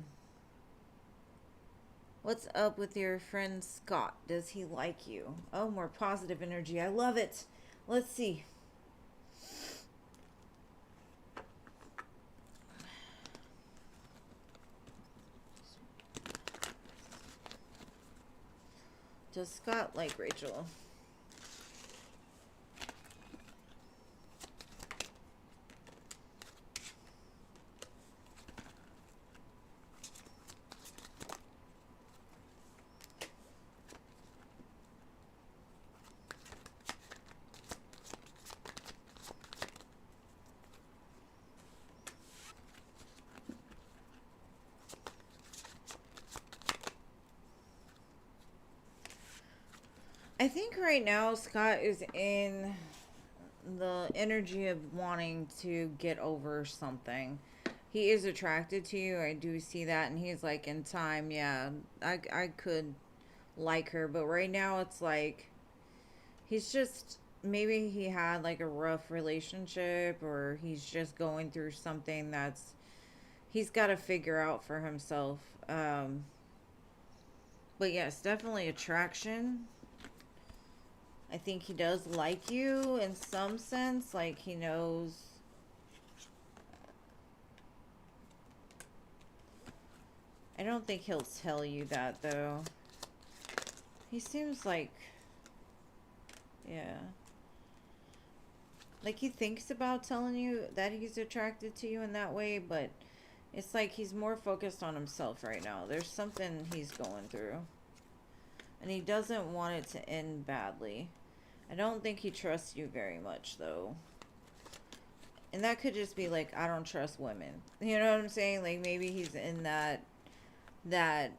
What's up with your friend Scott? Does he like you? Oh, more positive energy. I love it. Let's see. Does Scott like Rachel? I think right now Scott is in the energy of wanting to get over something. he is attracted to you. I do see that, and he's like, in time, yeah, I could like her, but right now it's like he's just, maybe he had like a rough relationship, or he's just going through something that's he's got to figure out for himself. But yes, definitely attraction. I think he does like you in some sense, like he knows. I don't think he'll tell you that though. He seems like, yeah, like he thinks about telling you that he's attracted to you in that way, but it's like he's more focused on himself right now. There's something he's going through, and he doesn't want it to end badly. I don't think he trusts you very much though. And that could just be like, I don't trust women. You know what I'm saying? Like maybe he's in that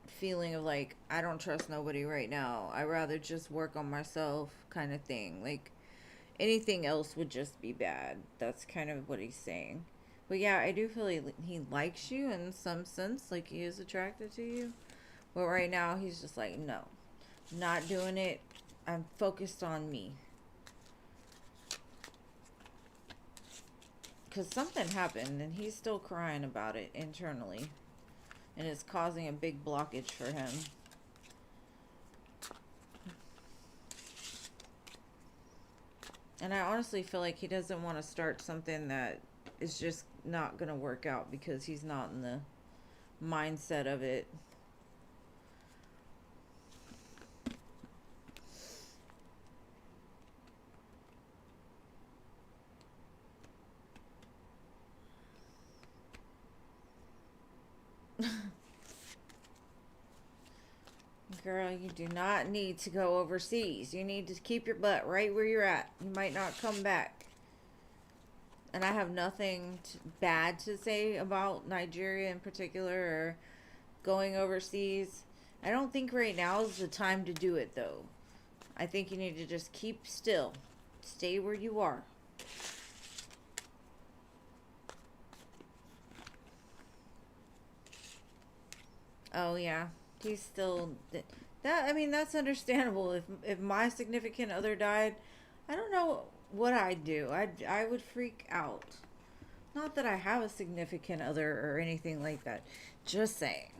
feeling of like, I don't trust nobody right now. I rather just work on myself kind of thing. Like anything else would just be bad. That's kind of what he's saying. But yeah, I do feel like he likes you in some sense, like he is attracted to you. But right now he's just like, no, not doing it. I'm focused on me. Because something happened and he's still crying about it internally. And it's causing a big blockage for him. And I honestly feel like he doesn't want to start something that is just not going to work out because he's not in the mindset of it. Girl, you do not need to go overseas. You need to keep your butt right where you're at. You might not come back. And I have nothing bad to say about Nigeria in particular or going overseas. I don't think right now is the time to do it though. I think you need to just keep still. Stay where you are. Oh yeah, he's still that. I mean, that's understandable. If my significant other died, I don't know what I'd do. I would freak out. Not that I have a significant other or anything like that. Just saying.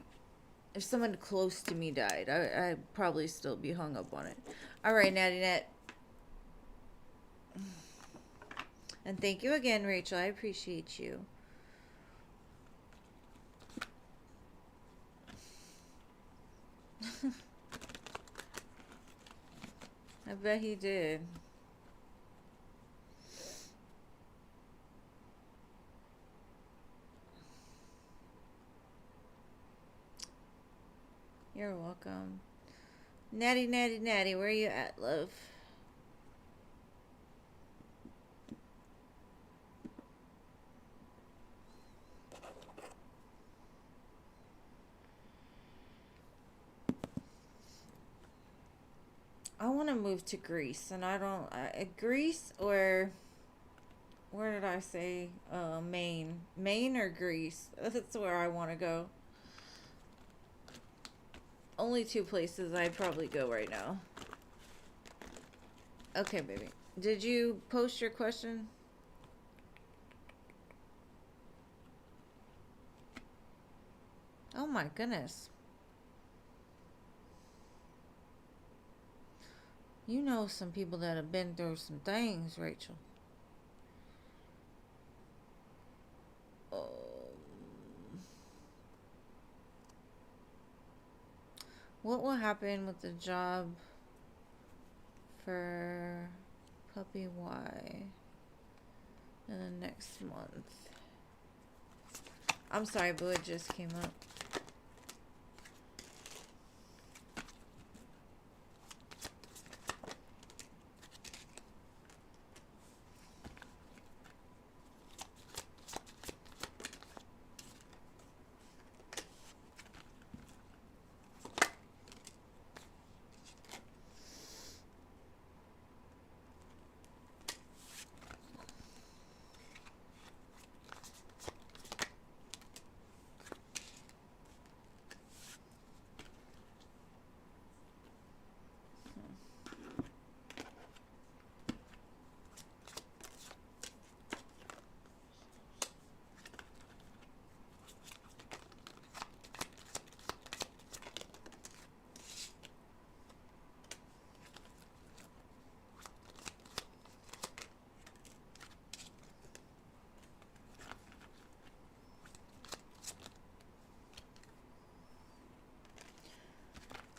If someone close to me died, I'd probably still be hung up on it. All right, Natty Net. And thank you again, Rachel. I appreciate you. I bet he did. You're welcome. Natty, Natty, Natty, where you at, love? I want to move to Greece, and I don't. Greece or where did I say? Maine, Maine or Greece? That's where I want to go. Only two places I'd probably go right now. Okay, baby. Did you post your question? Oh my goodness. You know some people that have been through some things, Rachel. Oh. What will happen with the job for Puppy Y in the next month? I'm sorry, boo, it just came up.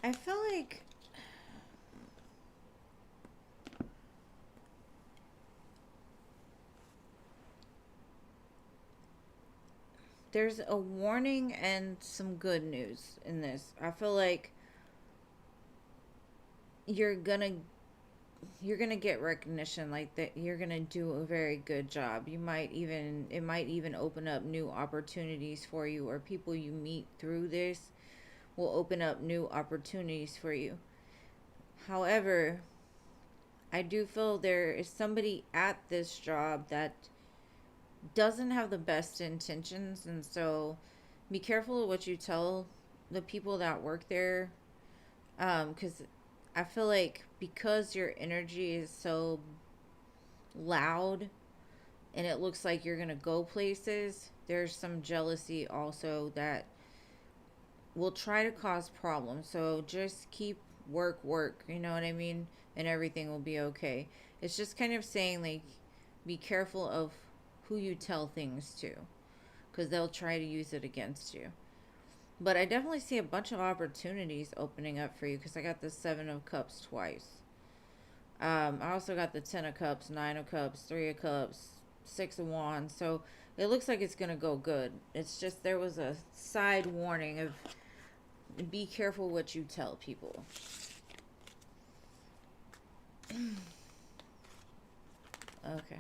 I feel like there's a warning and some good news in this. I feel like you're gonna you're gonna get recognition, like that you're gonna do a very good job. You might even, it might even open up new opportunities for you, or people you meet through this will open up new opportunities for you. However, I do feel there is somebody at this job that doesn't have the best intentions, and so be careful of what you tell the people that work there. Because I feel like because your energy is so loud and it looks like you're gonna go places, there's some jealousy also that will try to cause problems. So just keep work, you know what I mean? And everything will be okay. It's just kind of saying, like, be careful of who you tell things to, because they'll try to use it against you. But I definitely see a bunch of opportunities opening up for you, because I got the Seven of Cups twice. I also got the Ten of Cups, Nine of Cups, Three of Cups, Six of Wands. So it looks like it's going to go good. It's just there was a side warning of be careful what you tell people. Okay.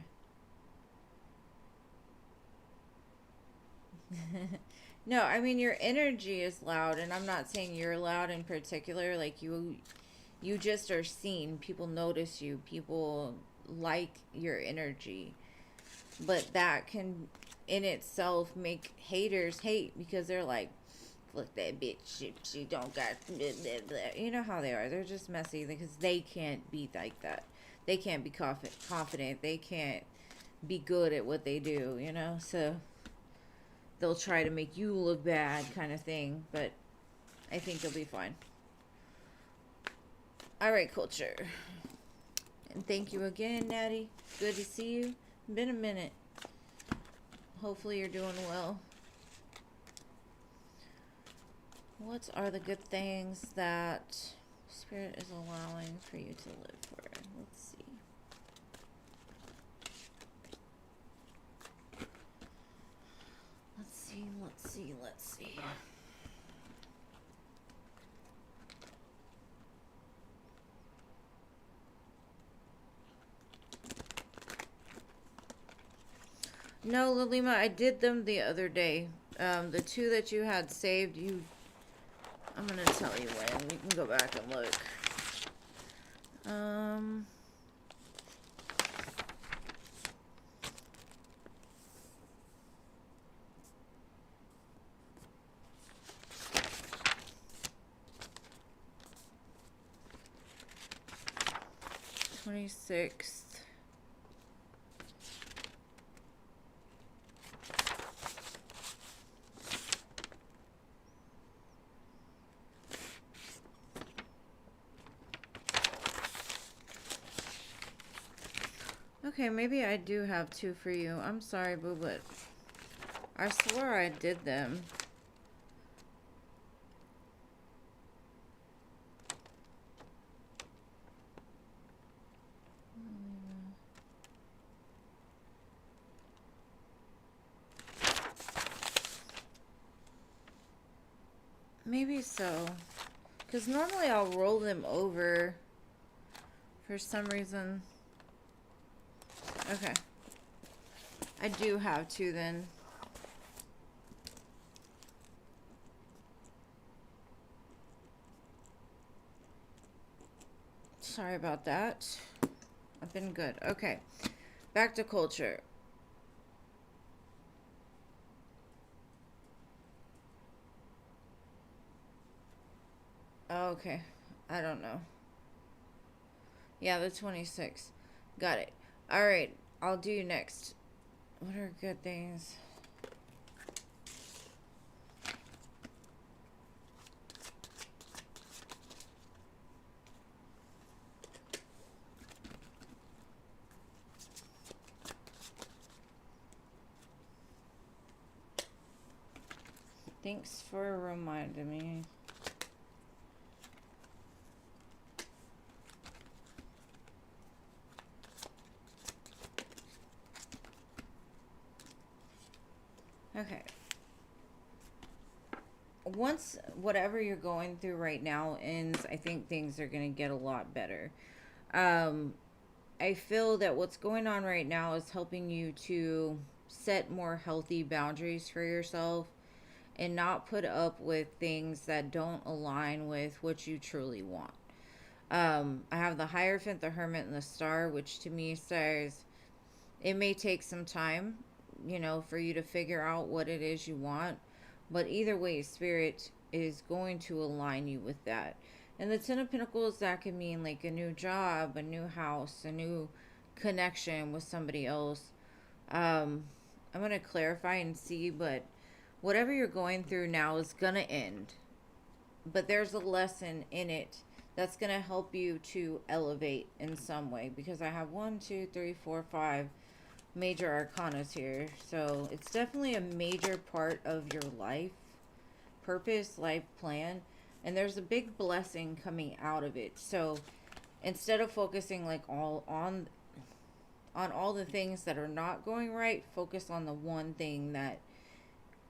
No, I mean your energy is loud, and I'm not saying you're loud in particular. Like you just are seen. People notice you. People like your energy. But that can in itself make haters hate, because they're like, look, that bitch, she don't got blah, blah, blah. You know how they are. They're just messy because they can't be like that. They can't be confident. They can't be good at what they do, you know? So they'll try to make you look bad, kind of thing. But I think you'll be fine. All right, culture. And thank you again, Natty. Good to see you. Been a minute. Hopefully you're doing well. What are the good things that Spirit is allowing for you to live for? Let's see. Let's see. No, Lilima, I did them the other day. The two that you had saved, I'm gonna tell you when. We can go back and look. – 26th. Okay, maybe I do have two for you. I'm sorry, boo, but I swore I did them. Maybe so. Because normally I'll roll them over for some reason. Okay. I do have two then. Sorry about that. I've been good. Okay. Back to culture. Okay. I don't know. Yeah, the 26th. Got it. Alright. I'll do next. What are good things? Thanks for reminding me. Okay. Once whatever you're going through right now ends, I think things are going to get a lot better. Um, I feel that what's going on right now is helping you to set more healthy boundaries for yourself and not put up with things that don't align with what you truly want. I have the Hierophant, the Hermit, and the Star, which to me says it may take some time, for you to figure out what it is you want. But either way, Spirit is going to align you with that. And the Ten of Pentacles, that can mean like a new job, a new house, a new connection with somebody else. I'm going to clarify and see, but whatever you're going through now is going to end. But there's a lesson in it that's going to help you to elevate in some way, because I have 1, 2, 3, 4, 5 major arcanas here. So it's definitely a major part of your life purpose, life plan, and there's a big blessing coming out of it. So instead of focusing like all on all the things that are not going right, focus on the one thing that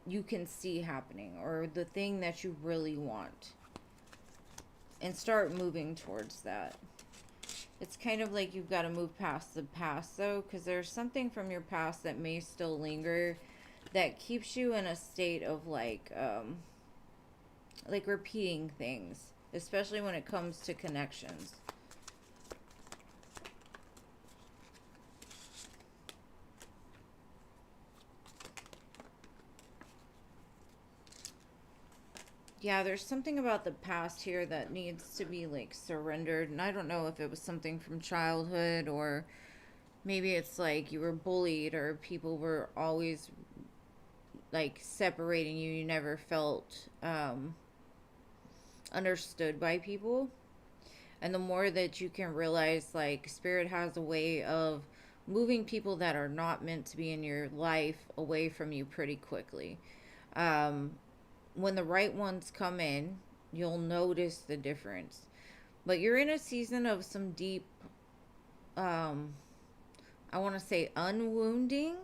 you can see happening, or the thing that you really want, and start moving towards that. It's kind of like you've got to move past the past, though, because there's something from your past that may still linger that keeps you in a state of like repeating things, especially when it comes to connections. Yeah, there's something about the past here that needs to be like surrendered, and I don't know if it was something from childhood, or maybe it's like you were bullied, or people were always like separating you. You never felt understood by people. And the more that you can realize, like, Spirit has a way of moving people that are not meant to be in your life away from you pretty quickly. Um, when the right ones come in, you'll notice the difference. But you're in a season of some deep, I want to say, unwounding.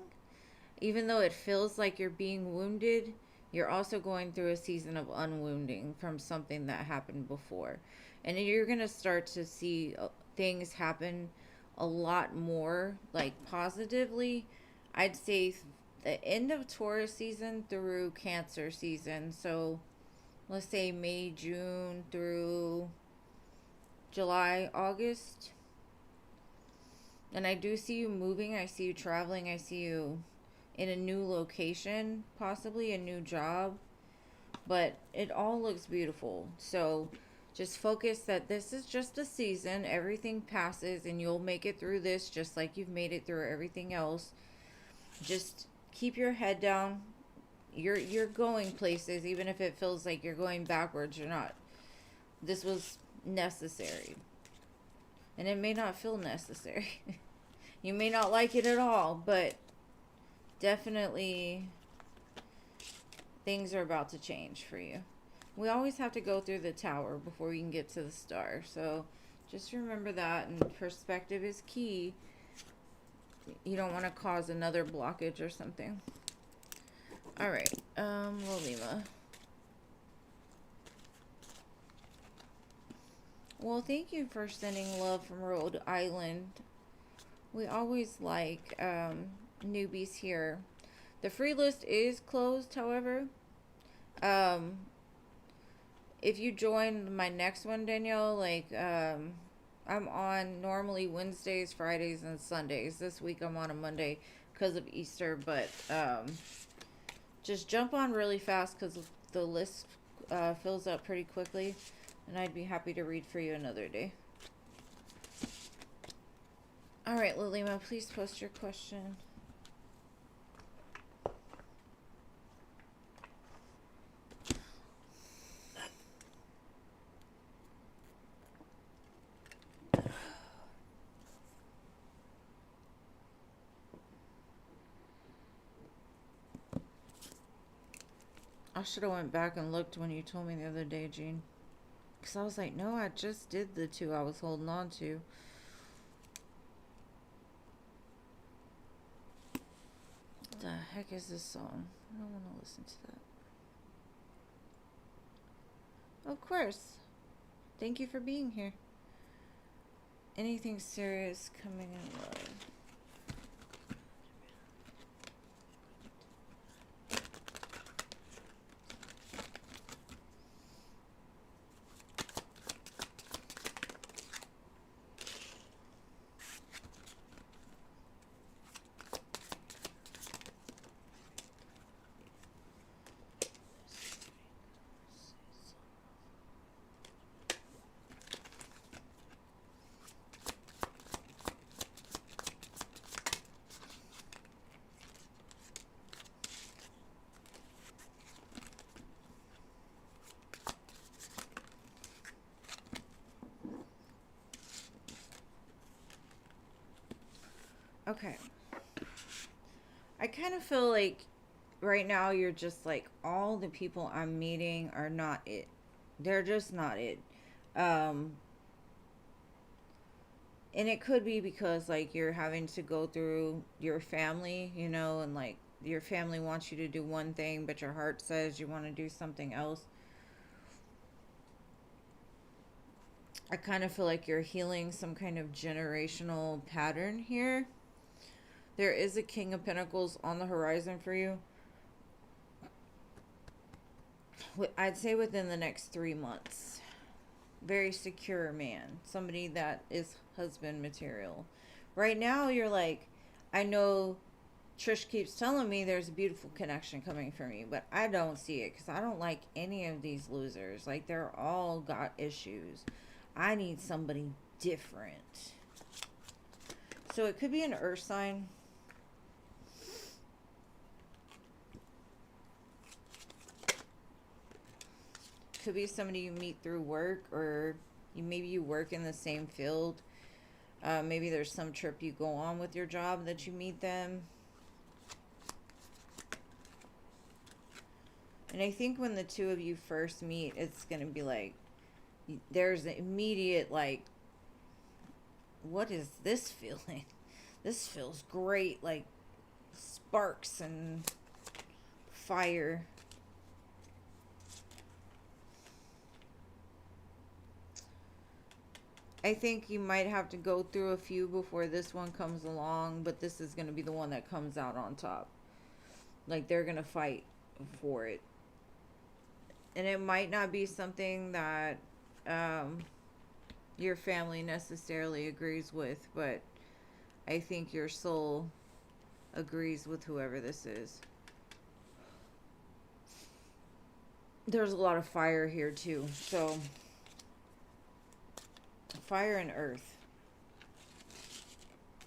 Even though it feels like you're being wounded, you're also going through a season of unwounding from something that happened before. And you're going to start to see things happen a lot more, like positively. I'd say the end of Taurus season through Cancer season. So let's say May, June through July, August. And I do see you moving. I see you traveling. I see you in a new location, possibly a new job. But it all looks beautiful. So just focus that this is just a season. Everything passes, and you'll make it through this just like you've made it through everything else. Just keep your head down. You're going places, even if it feels like you're going backwards. You're not. This was necessary. And it may not feel necessary. You may not like it at all, but definitely things are about to change for you. We always have to go through the tower before we can get to the star. So just remember that, and perspective is key. You don't want to cause another blockage or something. All right, Lolima. Well, thank you for sending love from Rhode Island. We always like newbies here. The free list is closed, however. If you join my next one, Danielle, like, I'm on normally Wednesdays, Fridays, and Sundays. This week I'm on a Monday because of Easter, but just jump on really fast because the list fills up pretty quickly, and I'd be happy to read for you another day. All right, Lilima, please post your question. I should have went back and looked when you told me the other day, Jean. Because I was like, no, I just did the two I was holding on to. The heck is this song? I don't want to listen to that. Of course. Thank you for being here. Anything serious coming in love? Okay. I kind of feel like right now you're just like, all the people I'm meeting are not it. They're just not it. Um, and it could be because like you're having to go through your family, you know, and like your family wants you to do one thing, but your heart says you want to do something else. I kind of feel like you're healing some kind of generational pattern here. There is a King of Pentacles on the horizon for you. I'd say within the next 3 months. Very secure man. Somebody that is husband material. Right now, you're like, I know Trish keeps telling me there's a beautiful connection coming for me, but I don't see it because I don't like any of these losers. Like, they're all got issues. I need somebody different. So it could be an earth sign. Could be somebody you meet through work, or maybe you work in the same field. Maybe there's some trip you go on with your job that you meet them. And I think when the two of you first meet, it's going to be like, there's an immediate like, what is this feeling? This feels great, like sparks and fire. I think you might have to go through a few before this one comes along, but this is going to be the one that comes out on top. Like, they're going to fight for it. And it might not be something that your family necessarily agrees with, but I think your soul agrees with whoever this is. There's a lot of fire here too, so fire and earth.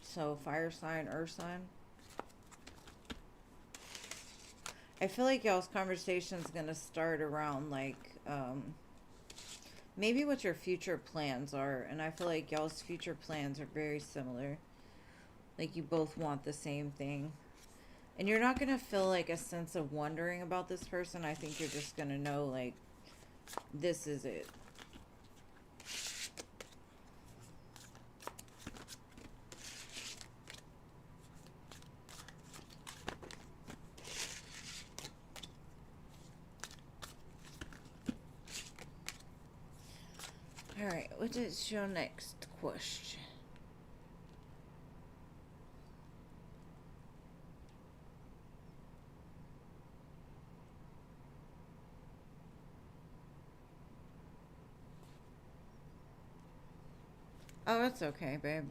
So fire sign, earth sign. I feel like y'all's conversation is going to start around like maybe what your future plans are. And I feel like y'all's future plans are very similar. Like, you both want the same thing. And you're not going to feel like a sense of wondering about this person. I think you're just going to know, like, this is it. Alright, what is your next question? Oh, it's okay, babe.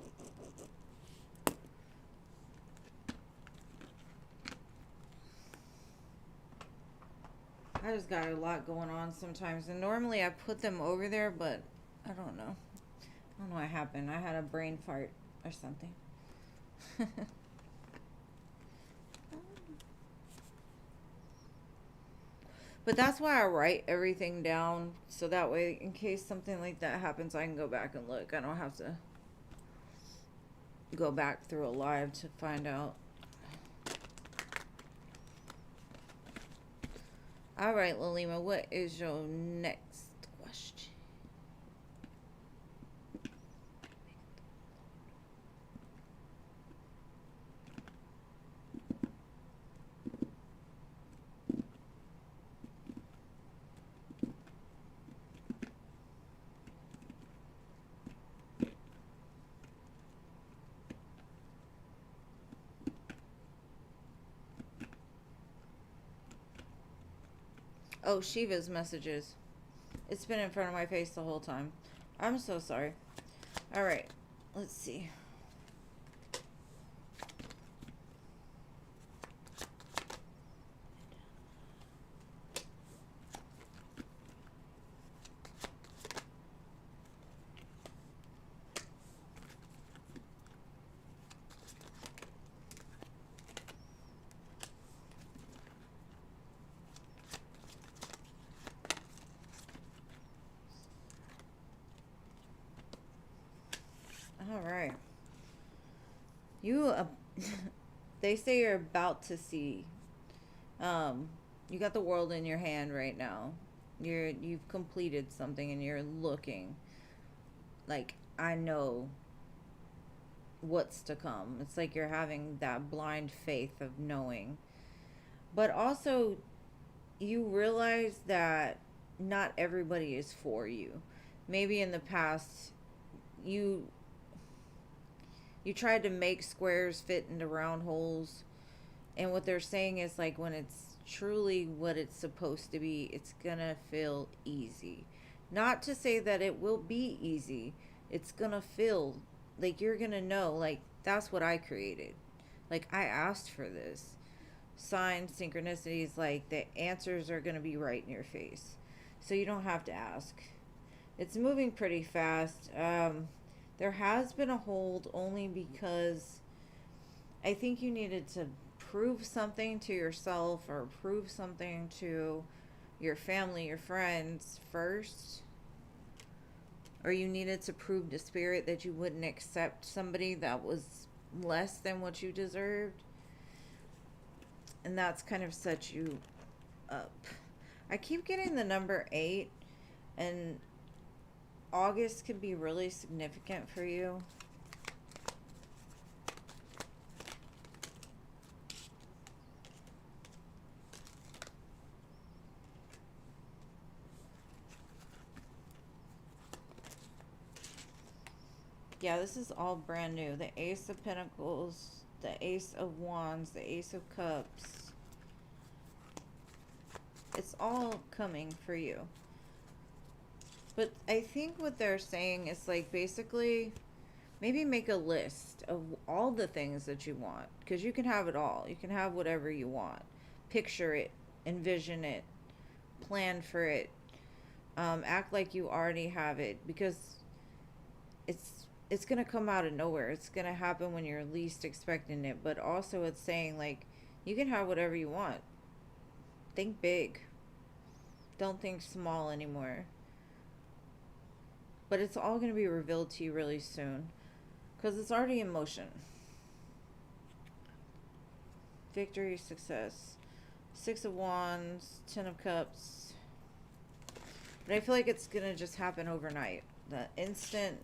I just got a lot going on sometimes. And normally I put them over there, but I don't know. I don't know what happened. I had a brain fart or something. But that's why I write everything down. So that way, in case something like that happens, I can go back and look. I don't have to go back through a live to find out. All right, Lalima, what is your next question? Oh, Shiva's messages. It's been in front of my face the whole time. I'm so sorry. All right. Let's see. All right. You, they say you're about to see. Um, you got the world in your hand right now. You've completed something and you're looking like I know what's to come. It's like you're having that blind faith of knowing. But also you realize that not everybody is for you. Maybe in the past you you tried to make squares fit into round holes, and what they're saying is like when it's truly what it's supposed to be, it's gonna feel easy. Not to say that it will be easy. It's gonna feel like you're gonna know, like, that's what I created. Like, I asked for this. Signs, synchronicities, like, the answers are gonna be right in your face. So you don't have to ask. It's moving pretty fast. There has been a hold only because I think you needed to prove something to yourself or prove something to your family, your friends first. Or you needed to prove to spirit that you wouldn't accept somebody that was less than what you deserved. And that's kind of set you up. I keep getting the number 8, and August could be really significant for you. Yeah, this is all brand new. The Ace of Pentacles, the Ace of Wands, the Ace of Cups. It's all coming for you. But I think what they're saying is like basically maybe make a list of all the things that you want, because you can have it all. You can have whatever you want. Picture it, envision it, plan for it, act like you already have it, because it's gonna come out of nowhere. It's gonna happen when you're least expecting it. But also, it's saying like you can have whatever you want. Think big. Don't think small anymore. But it's all gonna be revealed to you really soon, because it's already in motion. Victory, success. 6 of Wands, 10 of Cups. But I feel like it's gonna just happen overnight. The instant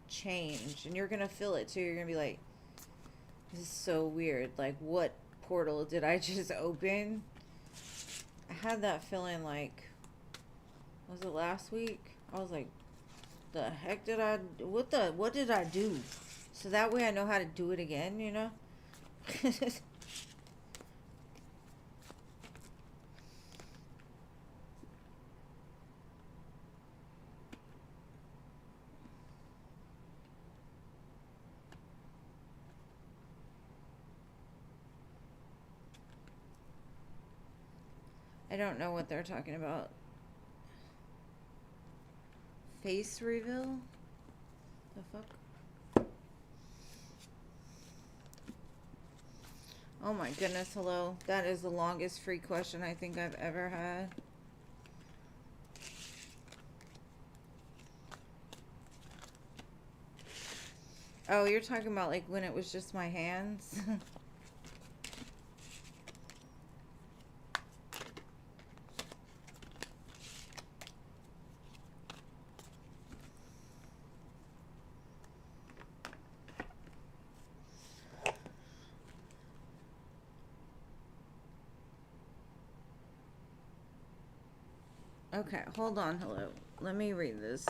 change, and you're gonna feel it too. You're gonna be like, this is so weird. Like, what portal did I just open? I had that feeling like, was it last week? I was like, the heck did I, what did I do? So that way I know how to do it again, you know? I don't know what they're talking about. Face reveal? The fuck? Oh my goodness, hello. That is the longest free question I think I've ever had. Oh, you're talking about like when it was just my hands? Okay, hold on, hello. Let me read this.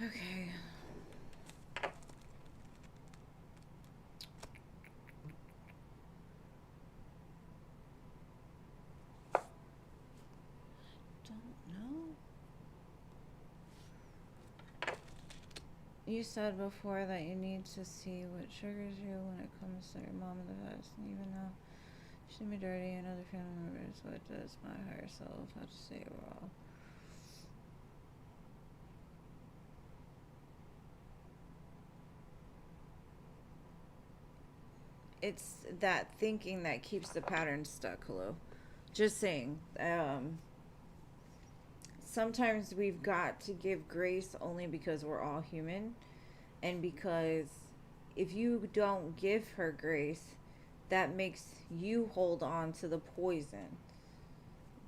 Okay. You said before that you need to see what triggers you when it comes to your mom in the past, and even though she did me dirty and other family members, what does my higher self have to say overall? It's that thinking that keeps the pattern stuck. Hello. Just saying. Sometimes we've got to give grace only because we're all human, and because if you don't give her grace, that makes you hold on to the poison.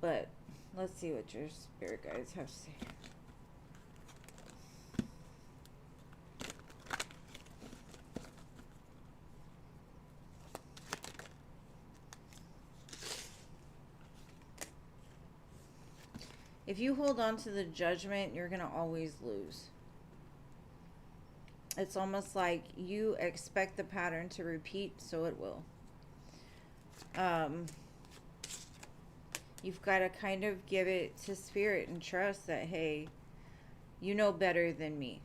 But let's see what your spirit guides have to say. If you hold on to the judgment, you're going to always lose. It's almost like you expect the pattern to repeat, so it will. You've got to kind of give it to spirit and trust that, hey, you know better than me.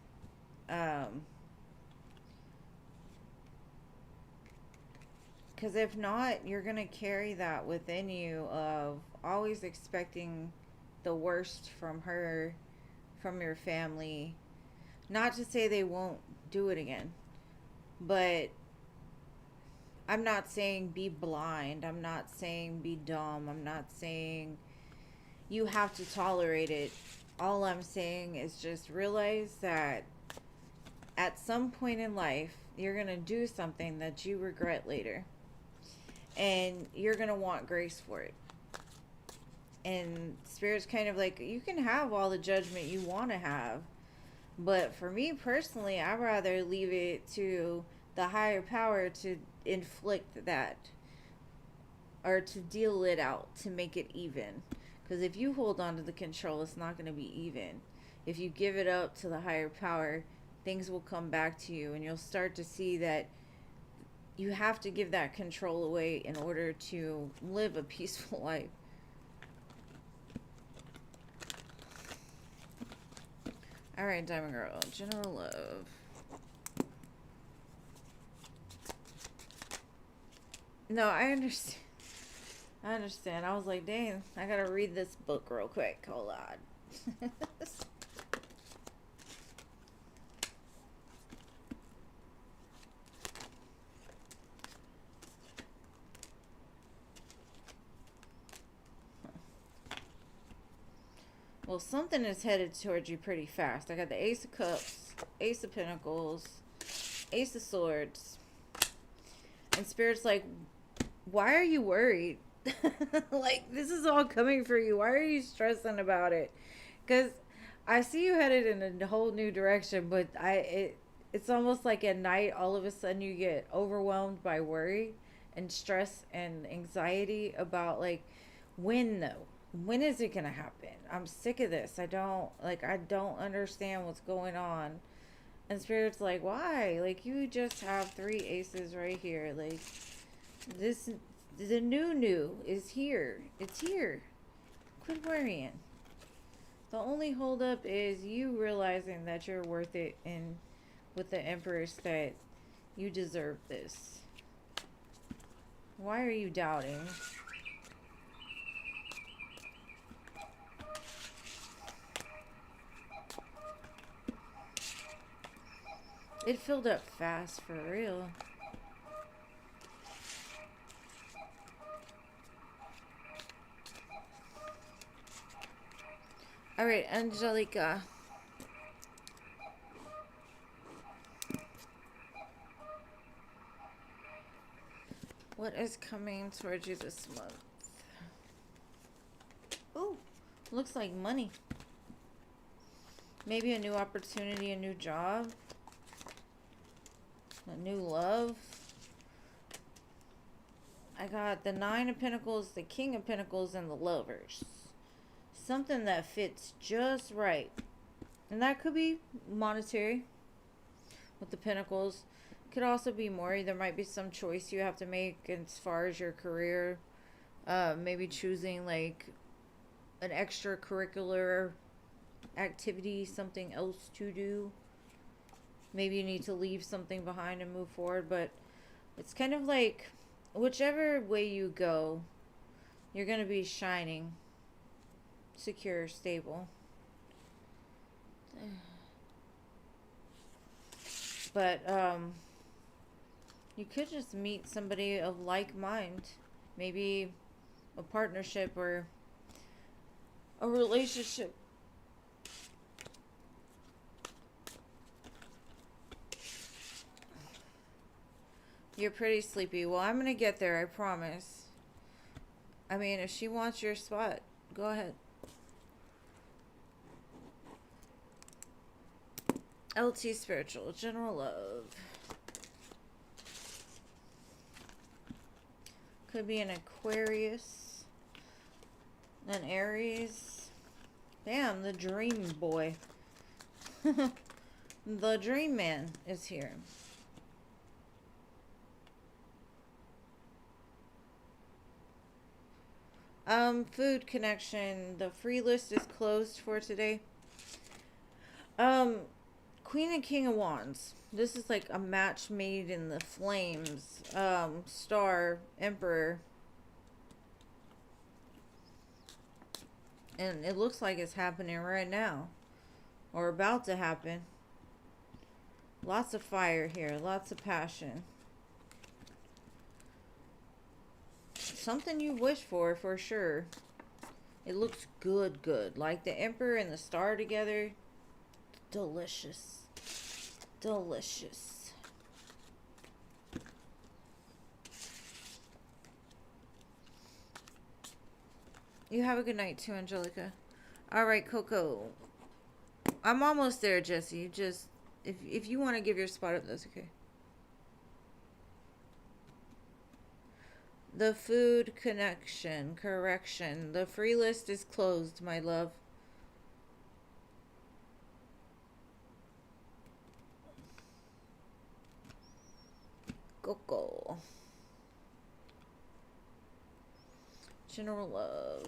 Because if not, you're going to carry that within you of always expecting the worst from her, from your family. Not to say they won't do it again, but I'm not saying be blind. I'm not saying be dumb. I'm not saying you have to tolerate it. All I'm saying is just realize that at some point in life, you're going to do something that you regret later. And you're going to want grace for it. And Spirit's kind of like, you can have all the judgment you want to have. But for me personally, I'd rather leave it to the higher power to inflict that. Or to deal it out, to make it even. Because if you hold on to the control, it's not going to be even. If you give it up to the higher power, things will come back to you. And you'll start to see that you have to give that control away in order to live a peaceful life. Alright, Diamond Girl. General love. No, I understand. I understand. I was like, dang, I gotta read this book real quick. Hold on. Well, something is headed towards you pretty fast. I got the Ace of Cups, Ace of Pentacles, Ace of Swords. And Spirit's like, why are you worried? Like, this is all coming for you. Why are you stressing about it? Because I see you headed in a whole new direction, but it's almost like at night, all of a sudden you get overwhelmed by worry and stress and anxiety about, like, when though? When is it gonna happen? I'm sick of this. I don't understand what's going on. And Spirit's like, why? Like, you just have 3 aces right here. Like, this, the new is here. It's here. Quit worrying. The only holdup is you realizing that you're worth it, and with the Empress that you deserve this. Why are you doubting? It filled up fast, for real. Alright, Angelica. What is coming towards you this month? Oh, looks like money. Maybe a new opportunity, a new job. A new love. I got the 9 of Pentacles, the King of Pentacles, and the Lovers. Something that fits just right. And that could be monetary with the Pentacles. Could also be more. There might be some choice you have to make as far as your career. Maybe choosing like an extracurricular activity, something else to do. Maybe you need to leave something behind and move forward, but it's kind of like whichever way you go, you're going to be shining, secure, stable. But you could just meet somebody of like mind, maybe a partnership or a relationship. You're pretty sleepy. Well, I'm gonna get there, I promise. I mean, if she wants your spot, go ahead. LT Spiritual, General Love. Could be an Aquarius, an Aries. Damn, the Dream Boy. The Dream Man is here. Food connection. The free list is closed for today. Queen and King of Wands. This is like a match made in the flames. Star, Emperor. And it looks like it's happening right now. Or about to happen. Lots of fire here. Lots of passion. Something you wish for sure. It looks good, good. Like the Emperor and the Star together. Delicious. Delicious. You have a good night too, Angelica. Alright, Coco. I'm almost there, Jesse. Just, if you want to give your spot up, that's okay. The food connection, correction. The free list is closed, my love. Coco. General Love.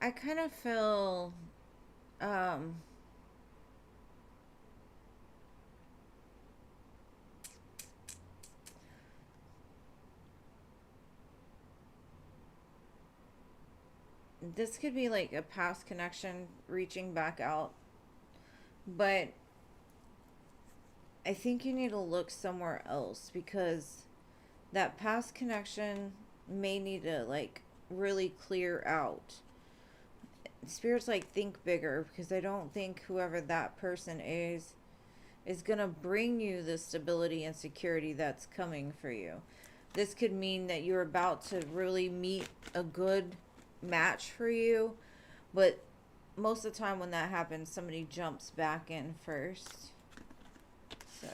I kind of feel this could be like a past connection reaching back out, but I think you need to look somewhere else because that past connection may need to like really clear out. Spirits like think bigger because I don't think whoever that person is gonna bring you the stability and security that's coming for you. This could mean that you're about to really meet a good match for you, but most of the time when that happens, somebody jumps back in first. So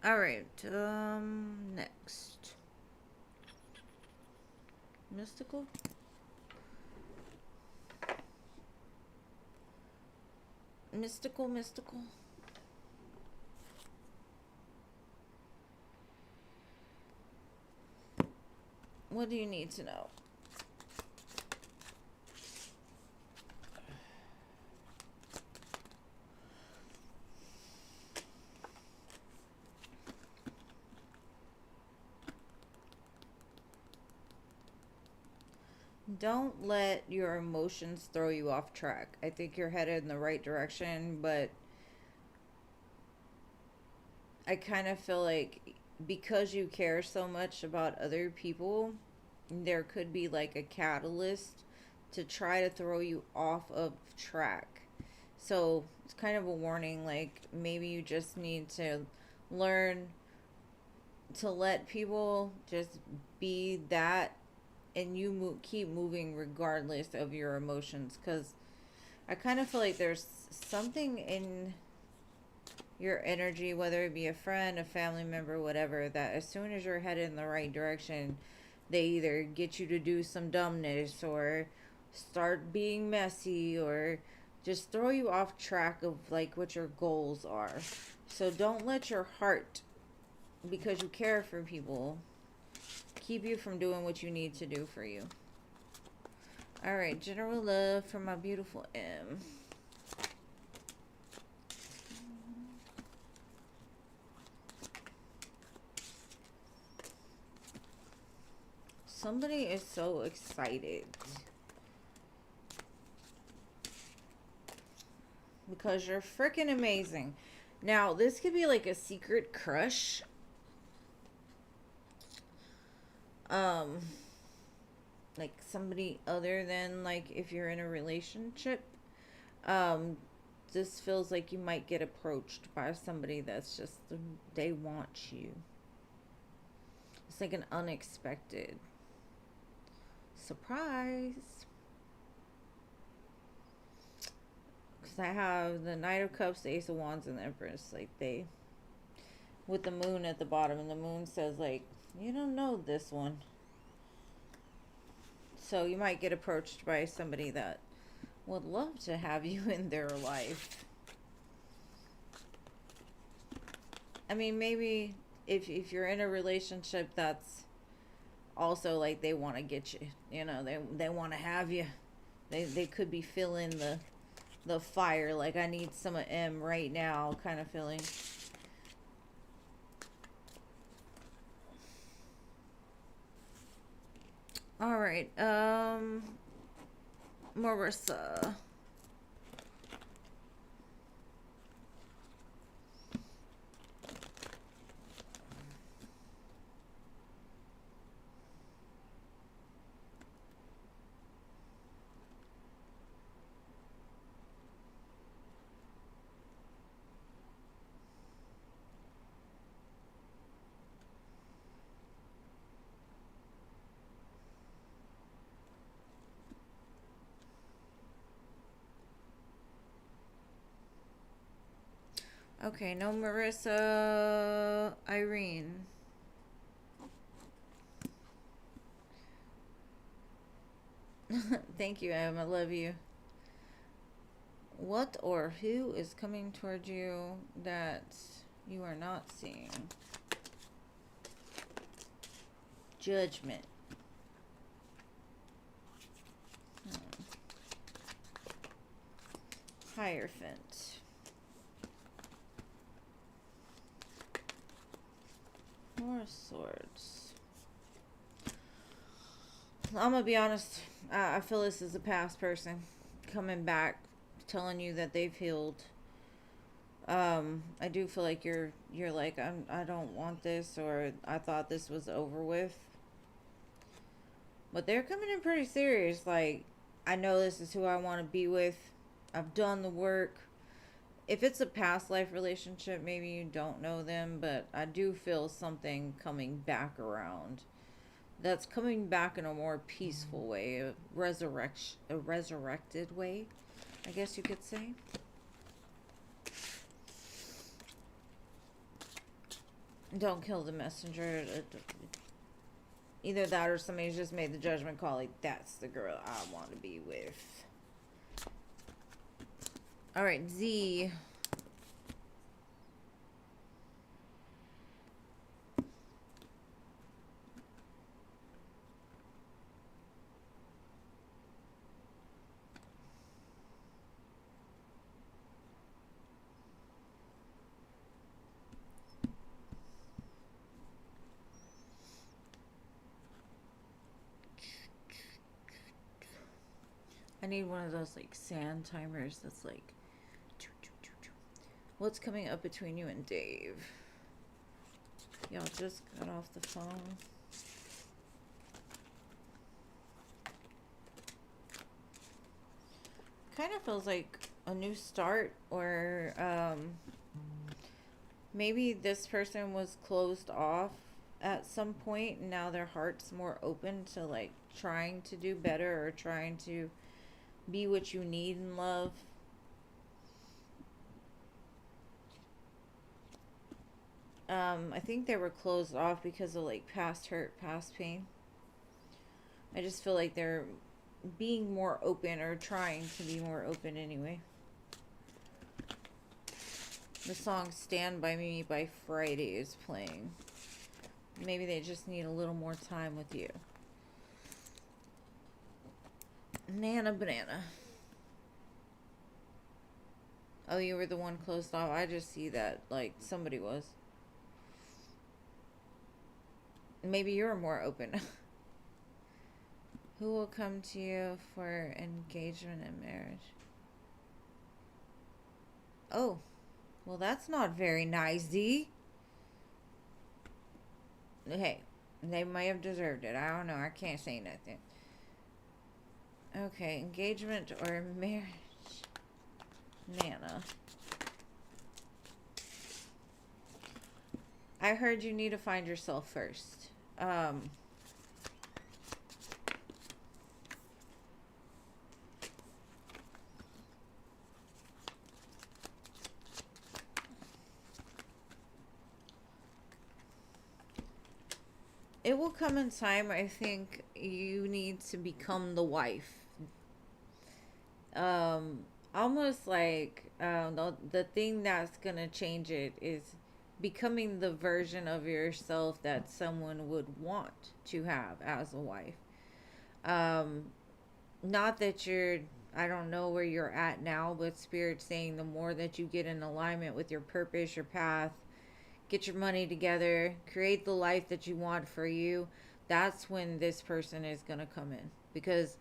all right, next. Mystical? Mystical. What do you need to know? Don't let your emotions throw you off track. I think you're headed in the right direction, but I kind of feel like because you care so much about other people, there could be like a catalyst to try to throw you off of track. So it's kind of a warning, like maybe you just need to learn to let people just be that and you keep moving regardless of your emotions, because I kind of feel like there's something in your energy, whether it be a friend, a family member, whatever, that as soon as you're headed in the right direction, they either get you to do some dumbness or start being messy or just throw you off track of like what your goals are. So don't let your heart, because you care for people, keep you from doing what you need to do for you. All right, general love for my beautiful M. Somebody is so excited because you're freaking amazing. Now, this could be like a secret crush. Like somebody other than like if you're in a relationship. This feels like you might get approached by somebody that's just, they want you. It's like an unexpected surprise. Because I have the Knight of Cups, the Ace of Wands, and the Empress. Like they, with the moon at the bottom, and the moon says like, you don't know this one. So you might get approached by somebody that would love to have you in their life. I mean, maybe if you're in a relationship that's also like they want to get you, you know, they want to have you. They could be feeling the fire, like I need some of M right now kind of feeling. All right, Marissa. Okay, no Marissa. Irene. Thank you, Em. I love you. What or who is coming towards you that you are not seeing? Judgment. Hierophant. Four of Swords. I'm gonna be honest. I feel this is a past person coming back, telling you that they've healed. I do feel like you're like, I don't want this, or I thought this was over with. But they're coming in pretty serious. Like, I know this is who I want to be with. I've done the work. If it's a past life relationship, maybe you don't know them, but I do feel something coming back around. That's coming back in a more peaceful way, a resurrected way, I guess you could say. Don't kill the messenger. Either that or somebody's just made the judgment call, like, that's the girl I want to be with. Alright, Z. I need one of those like sand timers that's like, what's coming up between you and Dave? Y'all just got off the phone. Kind of feels like a new start, or maybe this person was closed off at some point. Now their heart's more open to like trying to do better or trying to be what you need in love. I think they were closed off because of like past hurt, past pain. I just feel like they're being more open or trying to be more open anyway. The song Stand By Me by Friday is playing. Maybe they just need a little more time with you. Nana Banana. Oh, you were the one closed off. I just see that like somebody was. Maybe you're more open. Who will come to you for engagement and marriage? Oh, well, that's not very nice, Z. Hey, they may have deserved it. I don't know. I can't say nothing. Okay, engagement or marriage? Nana. I heard you need to find yourself first. It will come in time. I think you need to become the wife. Almost like the thing that's gonna change it is becoming the version of yourself that someone would want to have as a wife. Um, Not that you're, I don't know where you're at now, but Spirit's saying the more that you get in alignment with your purpose, your path, get your money together, create the life that you want for you, that's when this person is going to come in. Because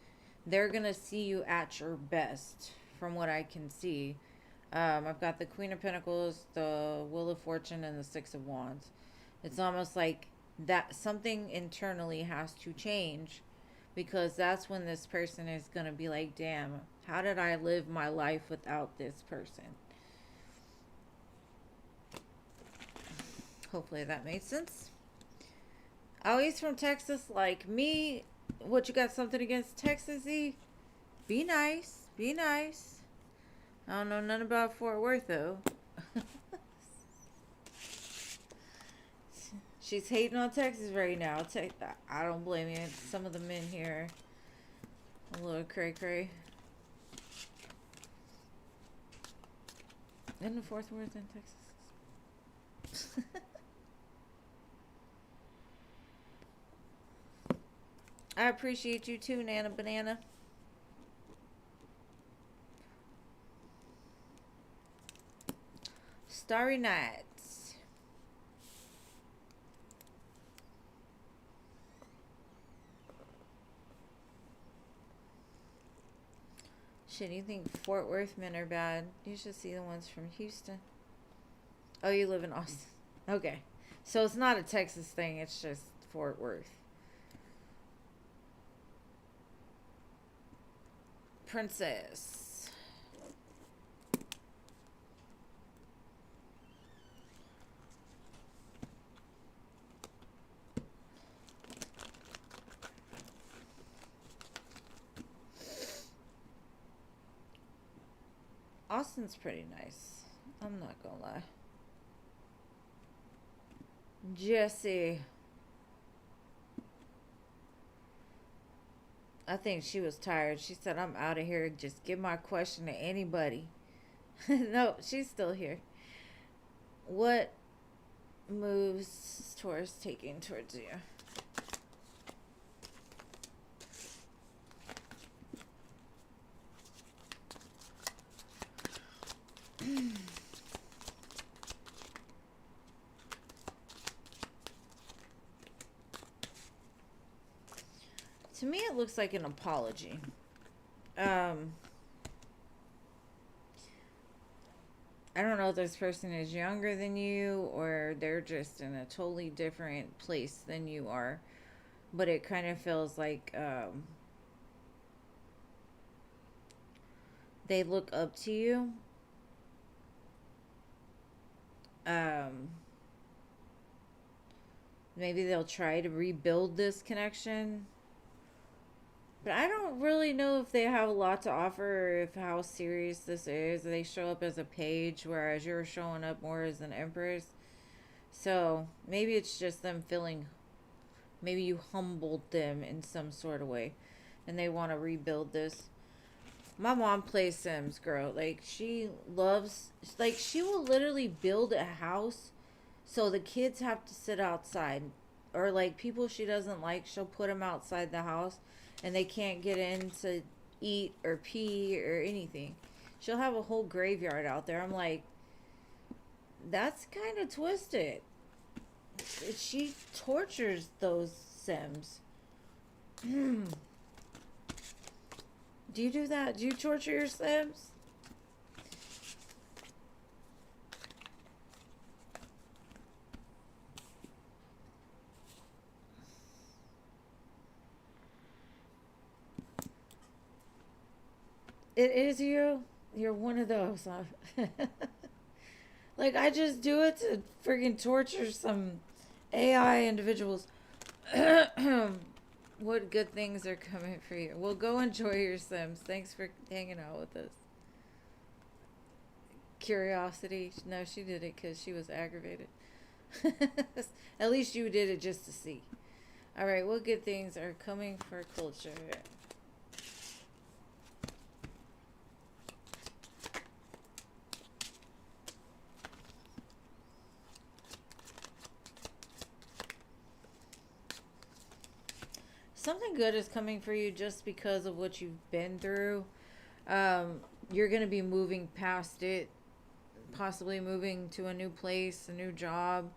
they're going to see you at your best, from what I can see. I've got the Queen of Pentacles, the Wheel of Fortune, and the Six of Wands. It's almost like that something internally has to change, because that's when this person is going to be like, damn, how did I live my life without this person? Hopefully that made sense. Oh, he's from Texas like me. What, you got something against Texas-y? Be nice. Be nice. I don't know nothing about Fort Worth, though. She's hating on Texas right now. I don't blame you. Some of the men here a little cray-cray. Isn't the Fort Worth in Texas? I appreciate you too, Nana Banana. Starry Nights. Shit, you think Fort Worth men are bad? You should see the ones from Houston. Oh, you live in Austin. Okay. So it's not a Texas thing, it's just Fort Worth. Princess. Austin's pretty nice. I'm not gonna lie. Jessie. I think she was tired. She said, I'm out of here. Just give my question to anybody. No, she's still here. What moves Taurus taking towards you? To me, it looks like an apology. I don't know if this person is younger than you or they're just in a totally different place than you are. But it kind of feels like they look up to you. Maybe they'll try to rebuild this connection. But I don't really know if they have a lot to offer or if how serious this is. They show up as a page, whereas you're showing up more as an empress. So maybe it's just them feeling, maybe you humbled them in some sort of way and they want to rebuild this. My mom plays Sims, girl. Like, she loves, like, she will literally build a house so the kids have to sit outside. Or, like, people she doesn't like, she'll put them outside the house and they can't get in to eat or pee or anything. She'll have a whole graveyard out there. I'm like, that's kind of twisted. She tortures those Sims. Do you do that? Do you torture your Sims? It is you. You're one of those. Huh? Like, I just do it to freaking torture some AI individuals. What good things are coming for you? Well, go enjoy your Sims. Thanks for hanging out with us. Curiosity. No, she did it because she was aggravated. At least you did it just to see. Alright, what good things are coming for culture? Something good is coming for you just because of what you've been through. You're going to be moving past it, possibly moving to a new place, a new job.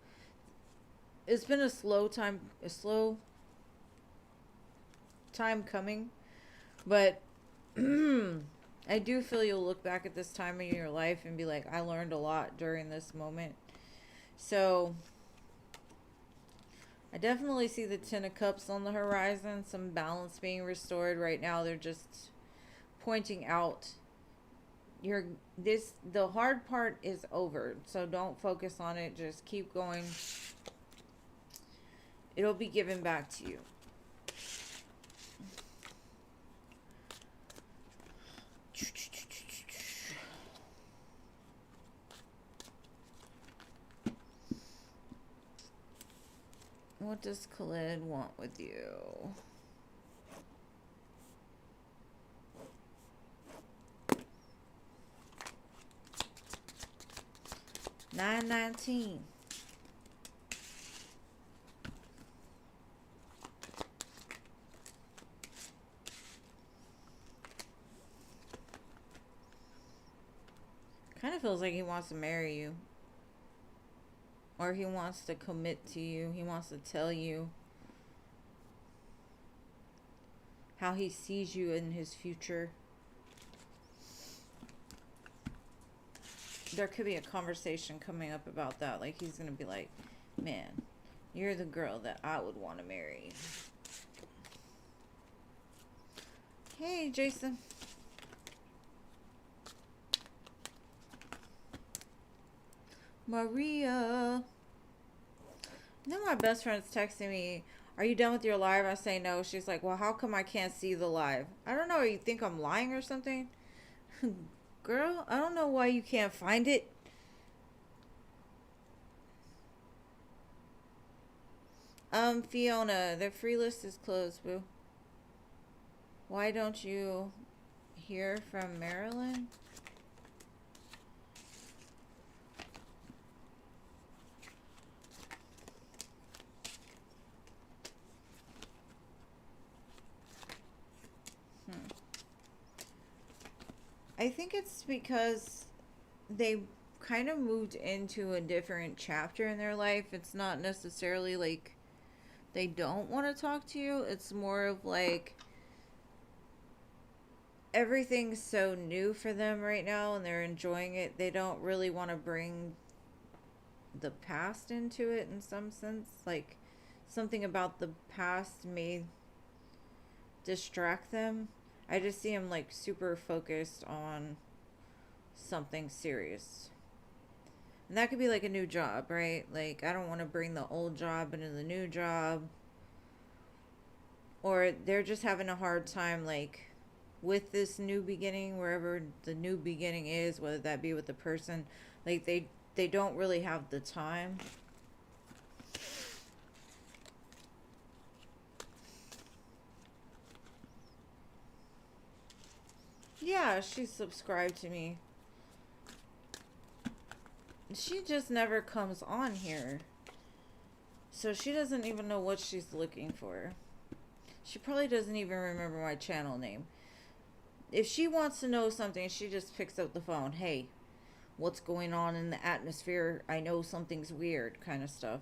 It's been a slow time coming, but I do feel you'll look back at this time in your life and be like, I learned a lot during this moment. So I definitely see the Ten of Cups on the horizon, some balance being restored. Right now they're just pointing out the hard part is over. So don't focus on it, just keep going. It'll be given back to you. What does Khalid want with you? $9.19. Kind of feels like he wants to marry you. Or he wants to commit to you. He wants to tell you how he sees you in his future. There could be a conversation coming up about that. Like, he's going to be like, man, you're the girl that I would want to marry. Hey, Jason. Maria. Then my best friend's texting me, are you done with your live? I say no. She's like, well, how come I can't see the live? I don't know. You think I'm lying or something? Girl, I don't know why you can't find it. Fiona, the free list is closed, boo. Why don't you hear from Marilyn? I think it's because they kind of moved into a different chapter in their life. It's not necessarily like they don't want to talk to you. It's more of like everything's so new for them right now and they're enjoying it. They don't really want to bring the past into it in some sense. Like, something about the past may distract them. I just see him like super focused on something serious. And that could be like a new job, right? Like, I don't want to bring the old job into the new job. Or they're just having a hard time, like, with this new beginning, wherever the new beginning is, whether that be with the person. Like, they don't really have the time. Yeah, she subscribed to me. She just never comes on here. So she doesn't even know what she's looking for. She probably doesn't even remember my channel name. If she wants to know something, she just picks up the phone. Hey, what's going on in the atmosphere? I know something's weird, kind of stuff.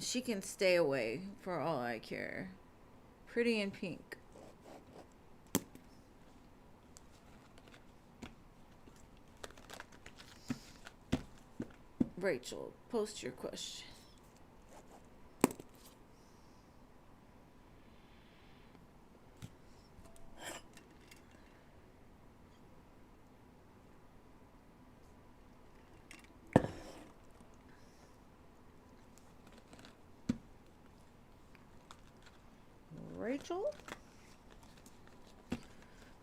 She can stay away for all I care. Pretty in pink. Rachel, post your question. Rachel?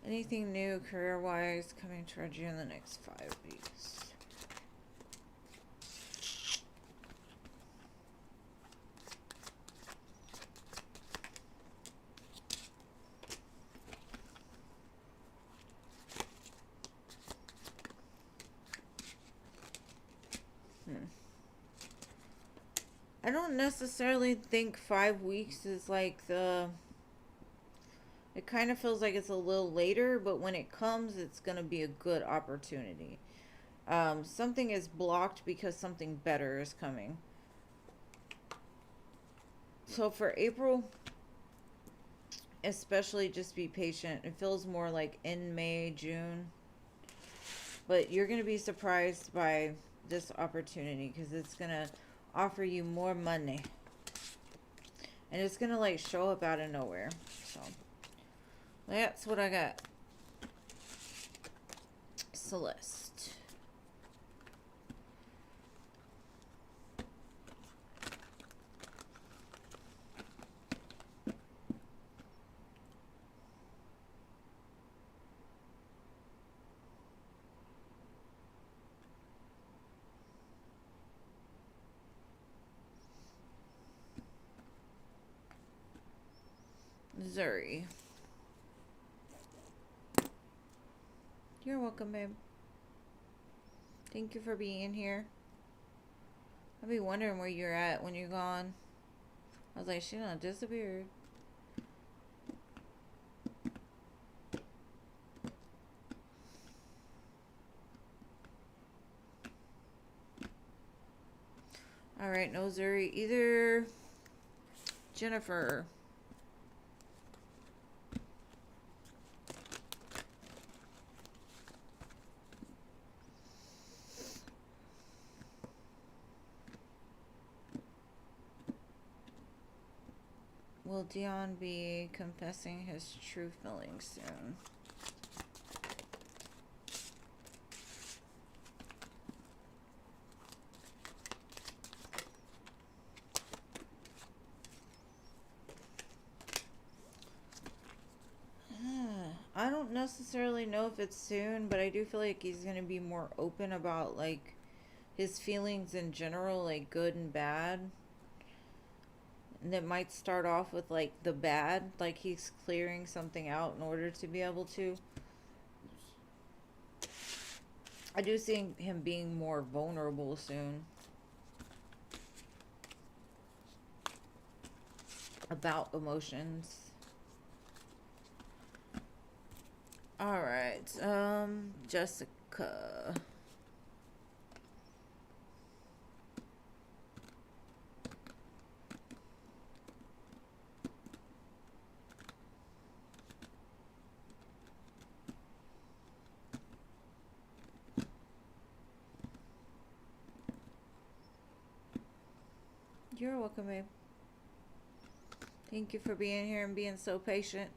Anything new career-wise coming towards you in the next 5 weeks? I don't necessarily think 5 weeks is like the... It kind of feels like it's a little later, but when it comes, it's going to be a good opportunity. Something is blocked because something better is coming. So for April, especially, just be patient. It feels more like in May, June. But you're going to be surprised by this opportunity because it's going to offer you more money. And it's going to like show up out of nowhere. So that's what I got. Celeste. Zuri. You're welcome, babe. Thank you for being here. I'll be wondering where you're at when you're gone. I was like, she done disappeared. Alright, no Zuri. Either Jennifer. Will Dion be confessing his true feelings soon? I don't necessarily know if it's soon, but I do feel like he's going to be more open about like his feelings in general, like good and bad. And it might start off with like the bad, like he's clearing something out in order to be able to. I do see him being more vulnerable soon about emotions. All right, Jessica. You're welcome, babe. Thank you for being here and being so patient.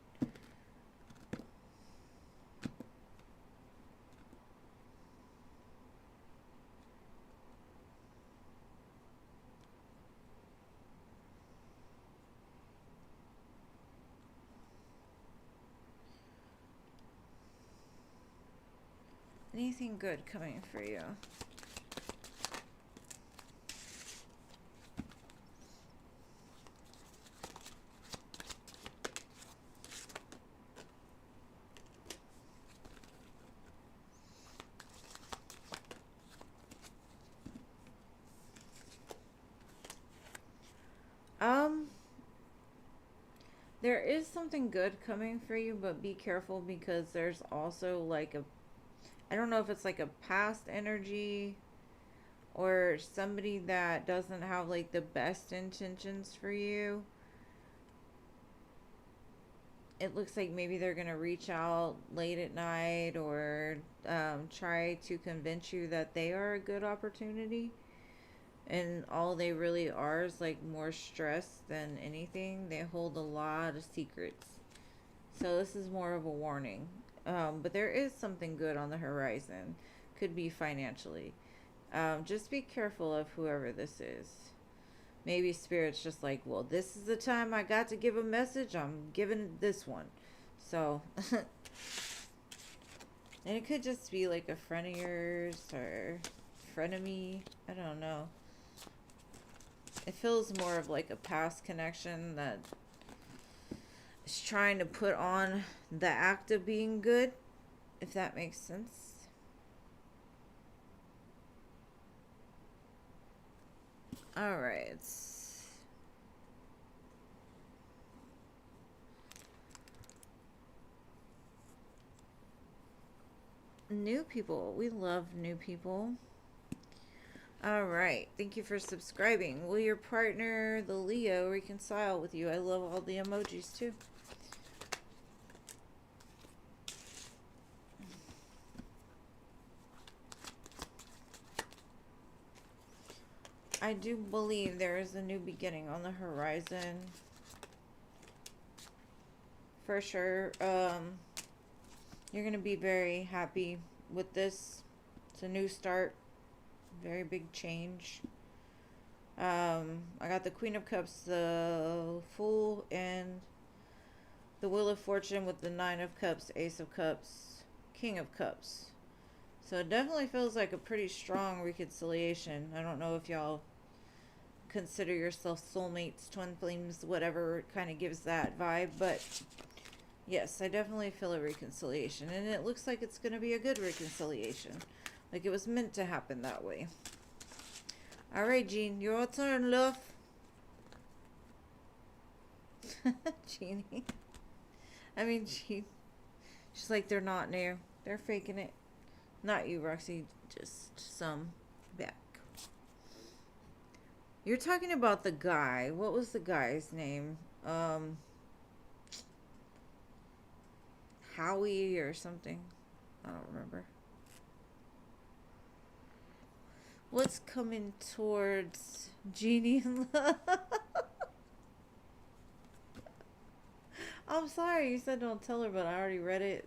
anything good coming for you? There is something good coming for you, but be careful because there's also like a, I don't know if it's like a past energy or somebody that doesn't have like the best intentions for you. It looks like maybe they're going to reach out late at night or try to convince you that they are a good opportunity. And all they really are is like more stress than anything. They hold a lot of secrets. So this is more of a warning. But there is something good on the horizon. Could be financially. Just be careful of whoever this is. Maybe Spirit's just like, well, this is the time I got to give a message. I'm giving this one. So, and it could just be like a friend of yours or frenemy. I don't know. It feels more of like a past connection that is trying to put on the act of being good, if that makes sense. All right. New people. We love new people. All right. Thank you for subscribing. Will your partner, the Leo, reconcile with you? I love all the emojis too. I do believe there is a new beginning on the horizon. For sure. You're going to be very happy with this. It's a new start. Very big change. I got the Queen of Cups, the Fool, and the Wheel of Fortune with the Nine of Cups, Ace of Cups, King of Cups. So it definitely feels like a pretty strong reconciliation. I don't know if y'all consider yourself soulmates, twin flames, whatever kind of gives that vibe, but yes, I definitely feel a reconciliation, and it looks like it's going to be a good reconciliation. Like it was meant to happen that way. All right, Jean, your turn, love. Jeannie. I mean, she's like, they're not new. They're faking it. Not you, Roxy. Just some back. You're talking about the guy. What was the guy's name? Howie or something. I don't remember. What's coming towards Jeannie and love? I'm sorry, you said don't tell her, but I already read it.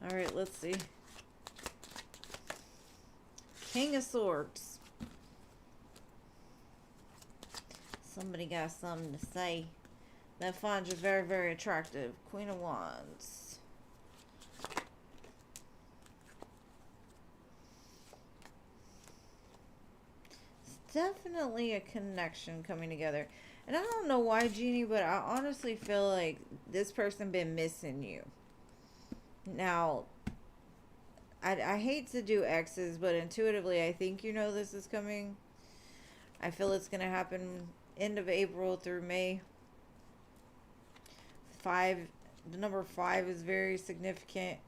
Alright, let's see. King of Swords. Somebody got something to say. That finds you very, very attractive. Queen of Wands. Definitely a connection coming together. And I don't know why, Jeannie, but I honestly feel like this person been missing you. Now, I hate to do X's, but intuitively I think you know this is coming. I feel it's going to happen end of April through May. The number 5 is very significant.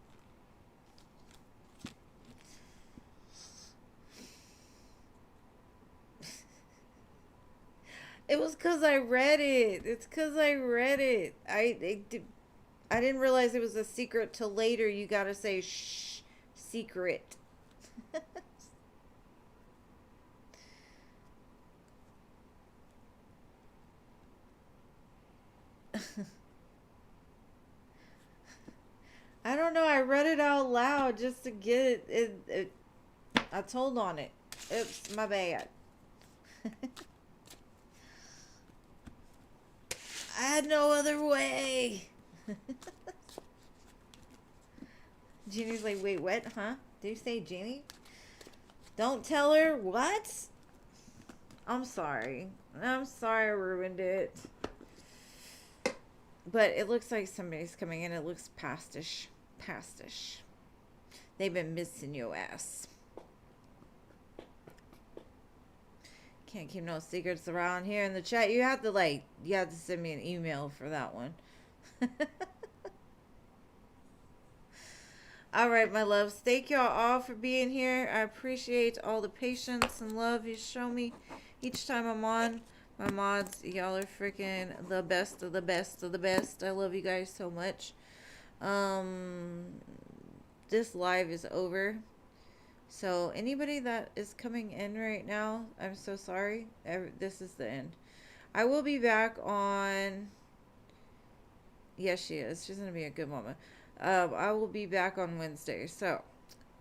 It was because I read it. It's because I read it. I didn't realize it was a secret till later. You gotta say, shh, secret. I don't know. I read it out loud just to get it. I told on it. Oops, my bad. I had no other way. Jeannie's like, wait, what? Huh? Did you say Jeannie? Don't tell her what? I'm sorry. I'm sorry I ruined it. But it looks like somebody's coming in. It looks pastish. Pastish. They've been missing your ass. Can't keep no secrets around here in the chat. You have to send me an email for that one. All right, my loves. Thank y'all all for being here. I appreciate all the patience and love you show me each time I'm on. My mods, y'all are freaking the best of the best of the best. I love you guys so much. This live is over. So anybody that is coming in right now, I'm so sorry. This is the end. I will be back on... Yes, she is. She's going to be a good woman. I will be back on Wednesday. So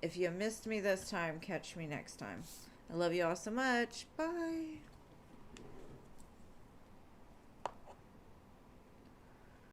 if you missed me this time, catch me next time. I love you all so much. Bye.